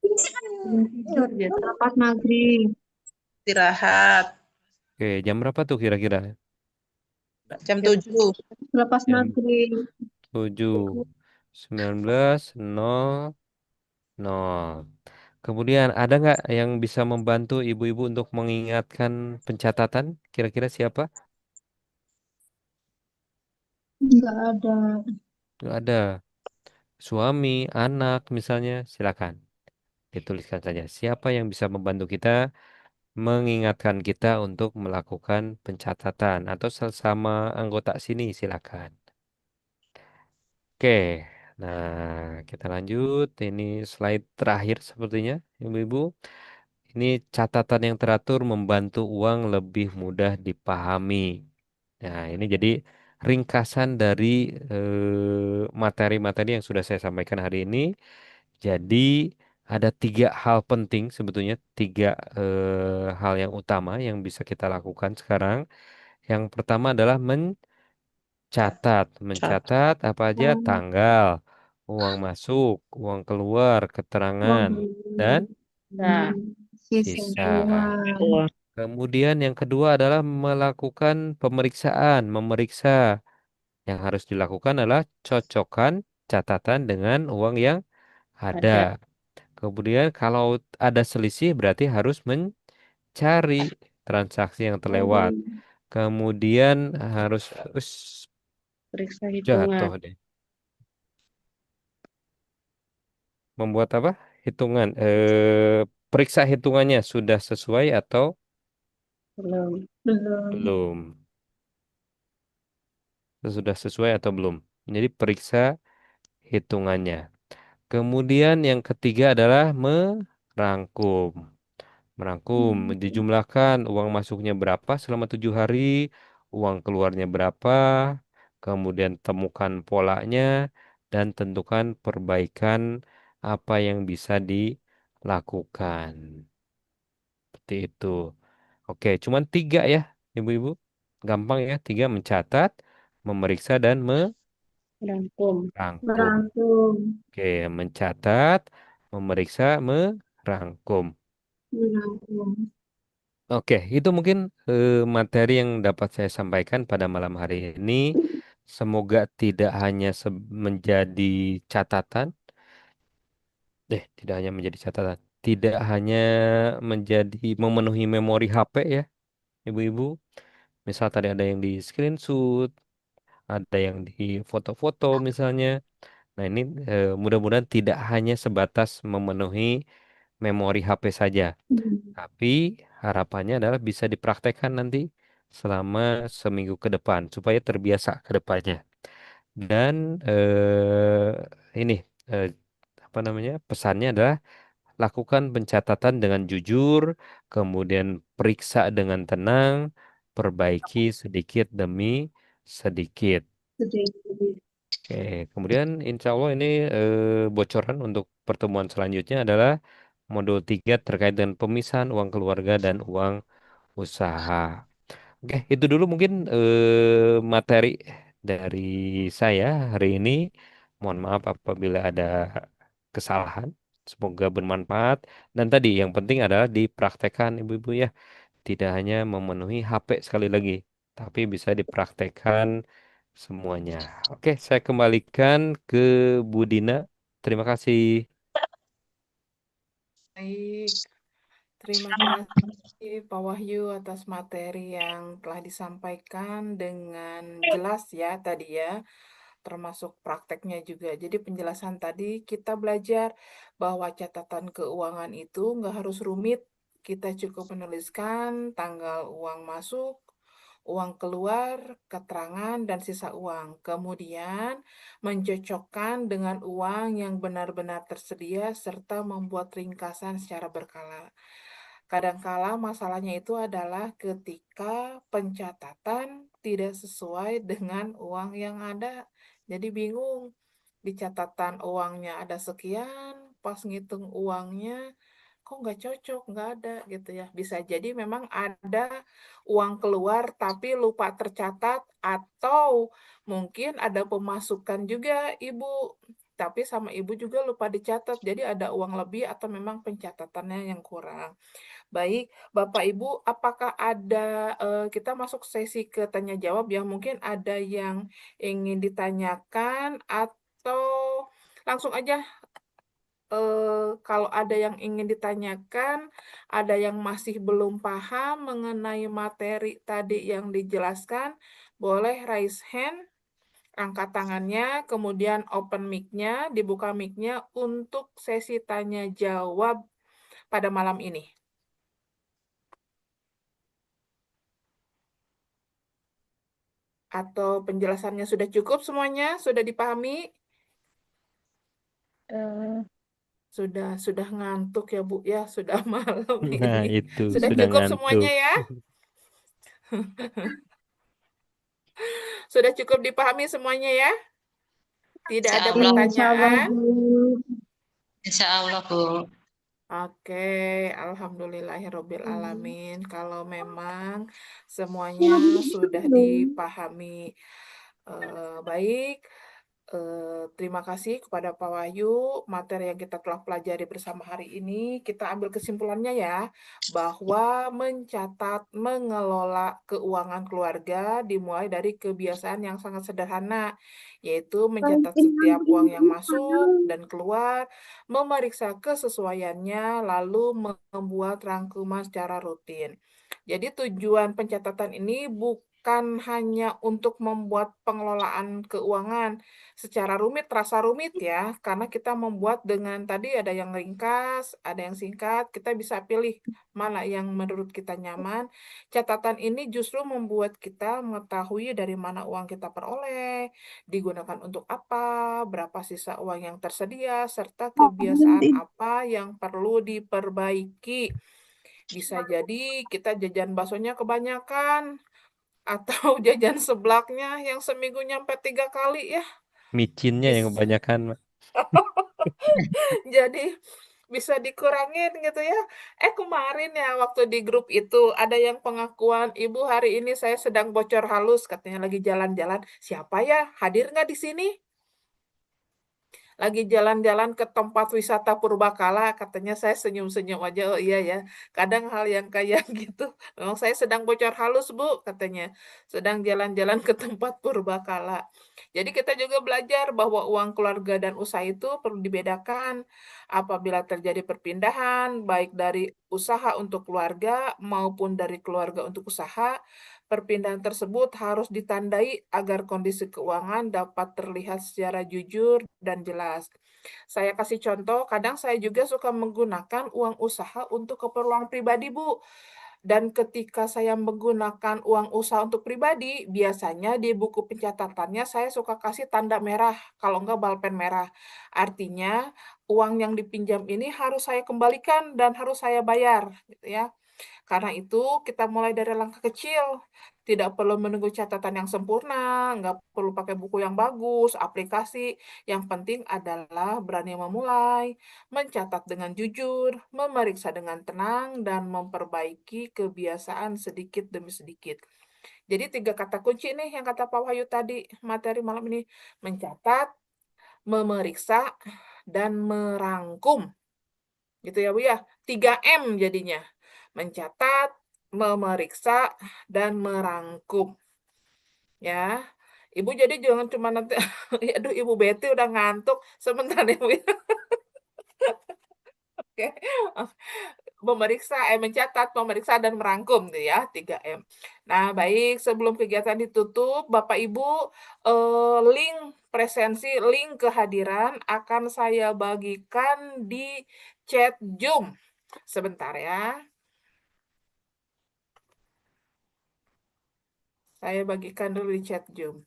Sebelum tidur ya. Lepas maghrib. Istirahat. Oke, jam berapa tuh kira-kira? Jam 7. Lepas Jam maghrib. 7, 19.00. Kemudian ada nggak yang bisa membantu ibu-ibu untuk mengingatkan pencatatan? Kira-kira siapa? Enggak ada. Nggak ada. Suami, anak misalnya, silakan dituliskan saja. Siapa yang bisa membantu kita, mengingatkan kita untuk melakukan pencatatan atau sesama anggota sini, silakan. Oke, nah kita lanjut. Ini slide terakhir sepertinya, ibu-ibu. Ini catatan yang teratur membantu uang lebih mudah dipahami. Nah, ini jadi ringkasan dari materi-materi yang sudah saya sampaikan hari ini. Jadi ada 3 hal penting sebetulnya, 3 hal yang utama yang bisa kita lakukan sekarang. Yang pertama adalah mencatat. Mencatat apa aja? Tanggal, uang masuk, uang keluar, keterangan, dan Nah, Sisa sisa. uang. Uang. Kemudian yang kedua adalah melakukan pemeriksaan, memeriksa. Yang harus dilakukan adalah cocokkan catatan dengan uang yang ada. ada. Kemudian kalau ada selisih berarti harus mencari transaksi yang terlewat. Kemudian harus Periksa hitungan. jatuh deh. Membuat apa? Hitungan. Periksa hitungannya sudah sesuai atau Belum. Belum. belum? Sudah sesuai atau belum? Jadi periksa hitungannya. Kemudian yang ketiga adalah merangkum. Merangkum, dijumlahkan uang masuknya berapa selama 7 hari, uang keluarnya berapa, kemudian temukan polanya, dan tentukan perbaikan apa yang bisa dilakukan. Seperti itu. Oke, cuman 3 ya, ibu-ibu. Gampang ya, 3 mencatat, memeriksa, dan Rangkum. merangkum. Merangkum. Oke, mencatat, memeriksa, merangkum. Merangkum. Oke, itu mungkin materi yang dapat saya sampaikan pada malam hari ini. Semoga tidak hanya menjadi catatan, tidak hanya menjadi catatan, tidak hanya menjadi memenuhi memori HP ya, ibu-ibu. Misal tadi ada yang di screenshot, ada yang di foto-foto misalnya. Nah, ini mudah-mudahan tidak hanya sebatas memenuhi memori HP saja, tapi harapannya adalah bisa dipraktekkan nanti selama seminggu ke depan supaya terbiasa ke depannya. Dan ini eh, apa namanya? Pesannya adalah lakukan pencatatan dengan jujur, kemudian periksa dengan tenang, perbaiki sedikit demi sedikit. Oke, kemudian insya Allah ini bocoran untuk pertemuan selanjutnya adalah modul 3 terkait dengan pemisahan uang keluarga dan uang usaha. Oke, itu dulu mungkin materi dari saya hari ini. Mohon maaf apabila ada kesalahan. Semoga bermanfaat. Dan tadi yang penting adalah dipraktekkan ibu-ibu ya. Tidak hanya memenuhi HP sekali lagi, tapi bisa dipraktekkan semuanya. Oke, saya kembalikan ke Bu Dina. Terima kasih. Baik, terima kasih Pak Wahyu atas materi yang telah disampaikan dengan jelas ya tadi ya, termasuk prakteknya juga. Jadi penjelasan tadi kita belajar bahwa catatan keuangan itu nggak harus rumit. Kita cukup menuliskan tanggal uang masuk, uang keluar, keterangan, dan sisa uang. Kemudian mencocokkan dengan uang yang benar-benar tersedia serta membuat ringkasan secara berkala. Kadangkala masalahnya itu adalah ketika pencatatan tidak sesuai dengan uang yang ada. Jadi bingung, di catatan uangnya ada sekian, pas ngitung uangnya kok nggak cocok, nggak ada gitu ya. Bisa jadi memang ada uang keluar tapi lupa tercatat atau mungkin ada pemasukan juga Ibu, tapi sama Ibu juga lupa dicatat. Jadi ada uang lebih atau memang pencatatannya yang kurang. Baik, Bapak Ibu, apakah ada kita masuk sesi ke tanya jawab ya? Mungkin ada yang ingin ditanyakan atau langsung aja kalau ada yang ingin ditanyakan, ada yang masih belum paham mengenai materi tadi yang dijelaskan, boleh raise hand, angkat tangannya, kemudian open mic-nya, dibuka mic-nya untuk sesi tanya jawab pada malam ini. Atau penjelasannya sudah cukup semuanya? Sudah dipahami? Eh, Sudah ngantuk ya Bu ya, sudah malam Nah, ini. itu Sudah sudah cukup semuanya ngantuk. ya? Sudah cukup dipahami semuanya ya? Tidak ada Insya Allah. Insya Allah, pertanyaan? Bu. Insya Allah, Bu. Oke, alhamdulillahirobbil Hmm. alamin. Kalau memang semuanya sudah dipahami baik, terima kasih kepada Pak Wahyu. Materi yang kita telah pelajari bersama hari ini, kita ambil kesimpulannya ya, bahwa mencatat, mengelola keuangan keluarga dimulai dari kebiasaan yang sangat sederhana, yaitu mencatat setiap uang yang masuk dan keluar, memeriksa kesesuaiannya, lalu membuat rangkuman secara rutin. Jadi tujuan pencatatan ini bukan hanya untuk membuat pengelolaan keuangan secara rumit, terasa rumit ya, karena kita membuat dengan tadi ada yang ringkas, ada yang singkat, kita bisa pilih mana yang menurut kita nyaman. Catatan ini justru membuat kita mengetahui dari mana uang kita peroleh, digunakan untuk apa, berapa sisa uang yang tersedia, serta kebiasaan apa yang perlu diperbaiki. Bisa jadi kita jajan baksonya kebanyakan, atau jajan seblaknya yang seminggu nyampe 3 kali ya. Micinnya yang kebanyakan, Mak. Jadi bisa dikurangin gitu ya. Kemarin ya waktu di grup itu ada yang pengakuan, Ibu hari ini saya sedang bocor halus, katanya lagi jalan-jalan. Siapa ya? Hadir nggak di sini? Lagi jalan-jalan ke tempat wisata Purbakala, katanya saya senyum-senyum aja, oh iya ya, kadang hal yang kayak gitu, memang saya sedang bocor halus Bu, katanya, sedang jalan-jalan ke tempat Purbakala. Jadi kita juga belajar bahwa uang keluarga dan usaha itu perlu dibedakan apabila terjadi perpindahan, baik dari usaha untuk keluarga maupun dari keluarga untuk usaha. Perpindahan tersebut harus ditandai agar kondisi keuangan dapat terlihat secara jujur dan jelas. Saya kasih contoh, kadang saya juga suka menggunakan uang usaha untuk keperluan pribadi, Bu. Dan ketika saya menggunakan uang usaha untuk pribadi, biasanya di buku pencatatannya saya suka kasih tanda merah, kalau enggak balpen merah. Artinya uang yang dipinjam ini harus saya kembalikan dan harus saya bayar, gitu ya. Karena itu kita mulai dari langkah kecil. Tidak perlu menunggu catatan yang sempurna, nggak perlu pakai buku yang bagus, aplikasi. Yang penting adalah berani memulai, mencatat dengan jujur, memeriksa dengan tenang, dan memperbaiki kebiasaan sedikit demi sedikit. Jadi 3 kata kunci nih yang kata Pak Wahyu tadi, materi malam ini. Mencatat, memeriksa, dan merangkum. Gitu ya Bu ya, 3M jadinya. Mencatat, memeriksa, dan merangkum. Ya, Ibu jadi jangan cuma nanti, aduh Ibu Betty udah ngantuk, sebentar ya Bu ya. Oke, mencatat, memeriksa, dan merangkum tuh ya, 3M. Nah, baik, sebelum kegiatan ditutup, Bapak Ibu, link presensi, link kehadiran akan saya bagikan di chat Zoom. Sebentar ya. Saya bagikan dulu di chat Zoom.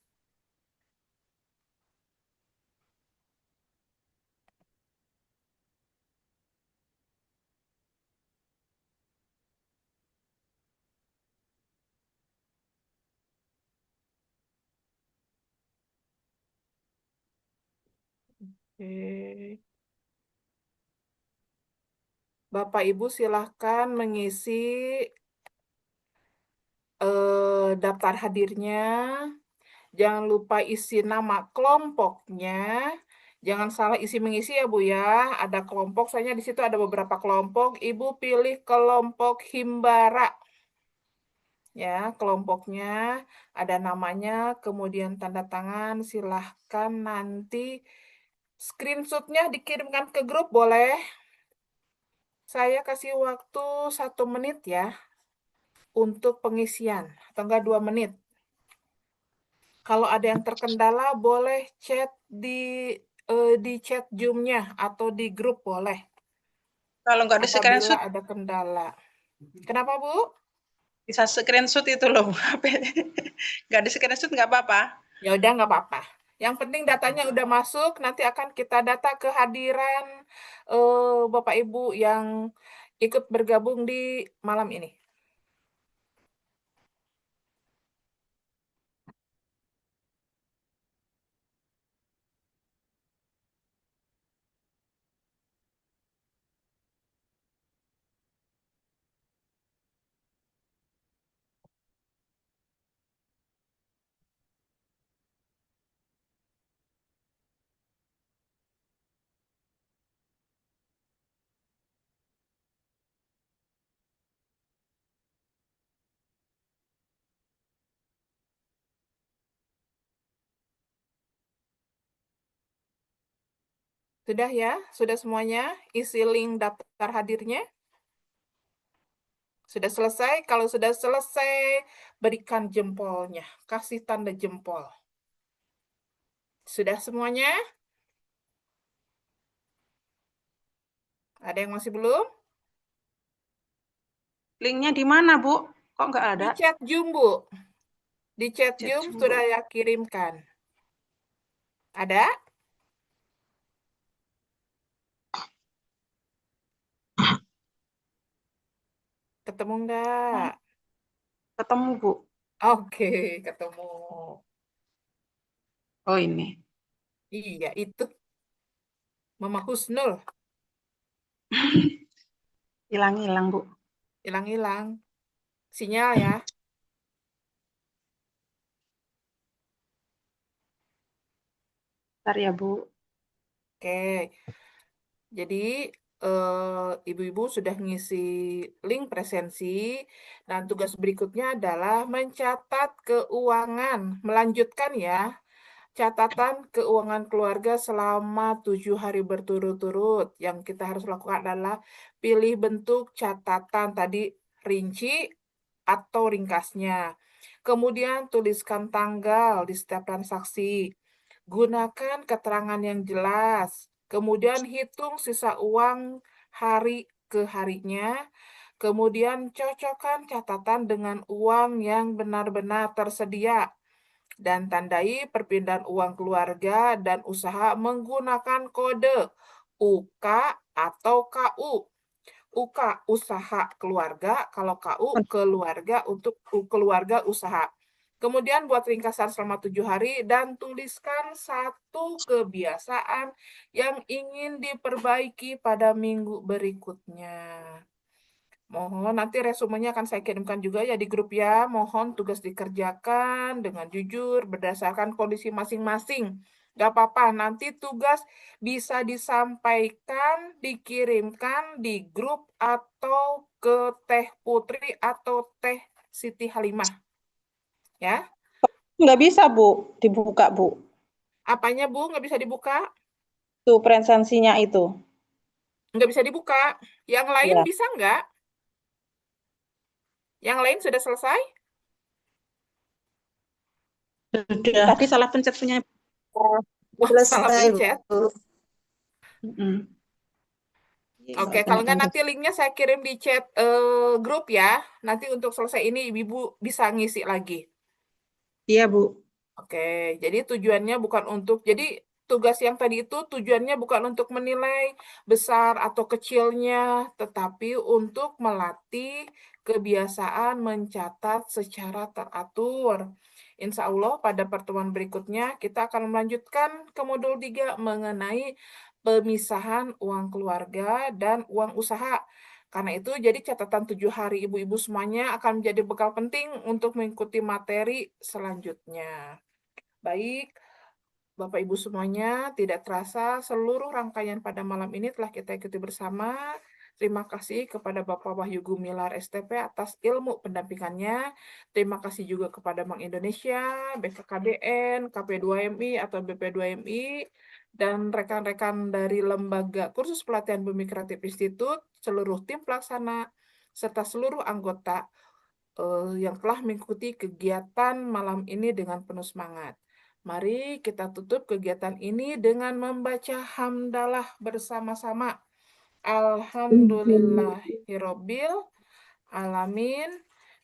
Oke. Bapak Ibu silahkan mengisi daftar hadirnya. Jangan lupa isi nama kelompoknya. Jangan salah isi mengisi ya Bu ya. Ada kelompok, soalnya di situ ada beberapa kelompok. Ibu pilih kelompok Himbara. Ya, kelompoknya ada namanya, kemudian tanda tangan. Silahkan nanti screenshotnya dikirimkan ke grup boleh. Saya kasih waktu 1 menit ya untuk pengisian, atau enggak 2 menit. Kalau ada yang terkendala, boleh chat di chat Zoom-nya atau di grup boleh. Kalau nggak di Apabila screenshot, ada kendala. Kenapa, Bu? bisa screenshot itu loh. Nggak di screenshot nggak apa-apa. Ya udah, nggak apa-apa. Yang penting datanya udah masuk, nanti akan kita data kehadiran Bapak Ibu yang ikut bergabung di malam ini. Sudah ya? Sudah semuanya? Isi link daftar hadirnya? Sudah selesai? Kalau sudah selesai, berikan jempolnya. Kasih tanda jempol. Sudah semuanya? Ada yang masih belum? Linknya di mana, Bu? Kok nggak ada? Di chat Zoom, Bu. Di chat Chat Zoom Zoom, Bu. sudah ya kirimkan. Ada? Ketemu enggak? Ketemu, Bu. Oke, ketemu. Oh, ini. Iya, itu. Mama Husnul. Hilang-hilang, Bu. Hilang-hilang. Sinyal ya. Bentar ya, Bu. Oke. Jadi, ibu-ibu sudah ngisi link presensi. Dan tugas berikutnya adalah mencatat keuangan. Melanjutkan ya. Catatan keuangan keluarga selama 7 hari berturut-turut. Yang kita harus lakukan adalah pilih bentuk catatan tadi rinci atau ringkasnya. Kemudian tuliskan tanggal di setiap transaksi. Gunakan keterangan yang jelas. Kemudian hitung sisa uang hari ke harinya. Kemudian cocokkan catatan dengan uang yang benar-benar tersedia. Dan tandai perpindahan uang keluarga dan usaha menggunakan kode UK atau KU. UK usaha keluarga, kalau KU keluarga untuk keluarga usaha. Kemudian buat ringkasan selama 7 hari dan tuliskan satu kebiasaan yang ingin diperbaiki pada minggu berikutnya. Mohon nanti resumenya akan saya kirimkan juga ya di grup ya. Mohon tugas dikerjakan dengan jujur berdasarkan kondisi masing-masing. Gak apa-apa, nanti tugas bisa disampaikan, dikirimkan di grup atau ke Teh Putri atau Teh Siti Halimah. Ya, Nggak bisa, Bu, dibuka, Bu. apanya Bu? Nggak bisa dibuka? Tuh presensinya itu. Nggak bisa dibuka. Yang lain Ya. bisa nggak? Yang lain sudah selesai? Sudah Tadi salah pencet punya. Wah, salah selesai, pencet. Bu. Oke, kalau nggak nanti linknya saya kirim di chat grup ya. Nanti untuk selesai ini Ibu bisa ngisi lagi. Iya, Bu. Oke, jadi tujuannya bukan untuk, jadi tugas yang tadi itu tujuannya bukan untuk menilai besar atau kecilnya, tetapi untuk melatih kebiasaan mencatat secara teratur. Insya Allah pada pertemuan berikutnya kita akan melanjutkan ke modul 3 mengenai pemisahan uang keluarga dan uang usaha. Karena itu, jadi catatan 7 hari ibu-ibu semuanya akan menjadi bekal penting untuk mengikuti materi selanjutnya. Baik, Bapak Ibu semuanya, tidak terasa seluruh rangkaian pada malam ini telah kita ikuti bersama. Terima kasih kepada Bapak Wahyu Gumilar STP atas ilmu pendampingannya. Terima kasih juga kepada Bank Indonesia, BKKBN, KP2MI atau BP2MI, dan rekan-rekan dari Lembaga Kursus Pelatihan Bumi Kreatif Institute, seluruh tim pelaksana, serta seluruh anggota yang telah mengikuti kegiatan malam ini dengan penuh semangat. Mari kita tutup kegiatan ini dengan membaca hamdalah bersama-sama. Alhamdulillahirobbil alamin.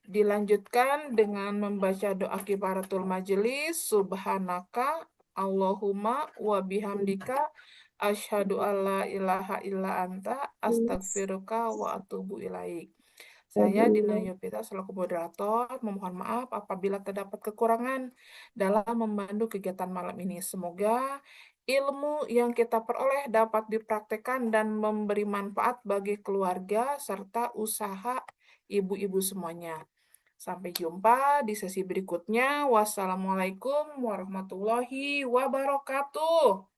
Dilanjutkan dengan membaca doa kifaratul majelis. Subhanaka Allahumma wa bihamdika asyhadu alla ilaha illa anta astagfiruka wa atubu ilaik. Saya Dina Yopita selaku moderator memohon maaf apabila terdapat kekurangan dalam memandu kegiatan malam ini. Semoga ilmu yang kita peroleh dapat dipraktekkan dan memberi manfaat bagi keluarga serta usaha ibu-ibu semuanya. Sampai jumpa di sesi berikutnya. Wassalamualaikum warahmatullahi wabarakatuh.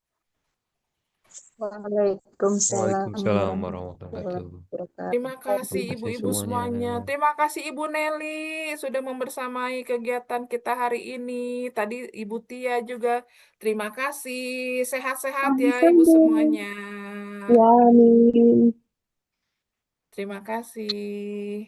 Waalaikumsalam Waalaikumsalam warahmatullahi warahmatullahi wabarakatuh. wabarakatuh. Terima kasih Terima kasih ibu-ibu semuanya. semuanya. Terima kasih Ibu Nelly sudah membersamai kegiatan kita hari ini. Tadi Ibu Tia juga. Terima kasih. Sehat-sehat ya Ibu semuanya. Ya, amin. Terima kasih.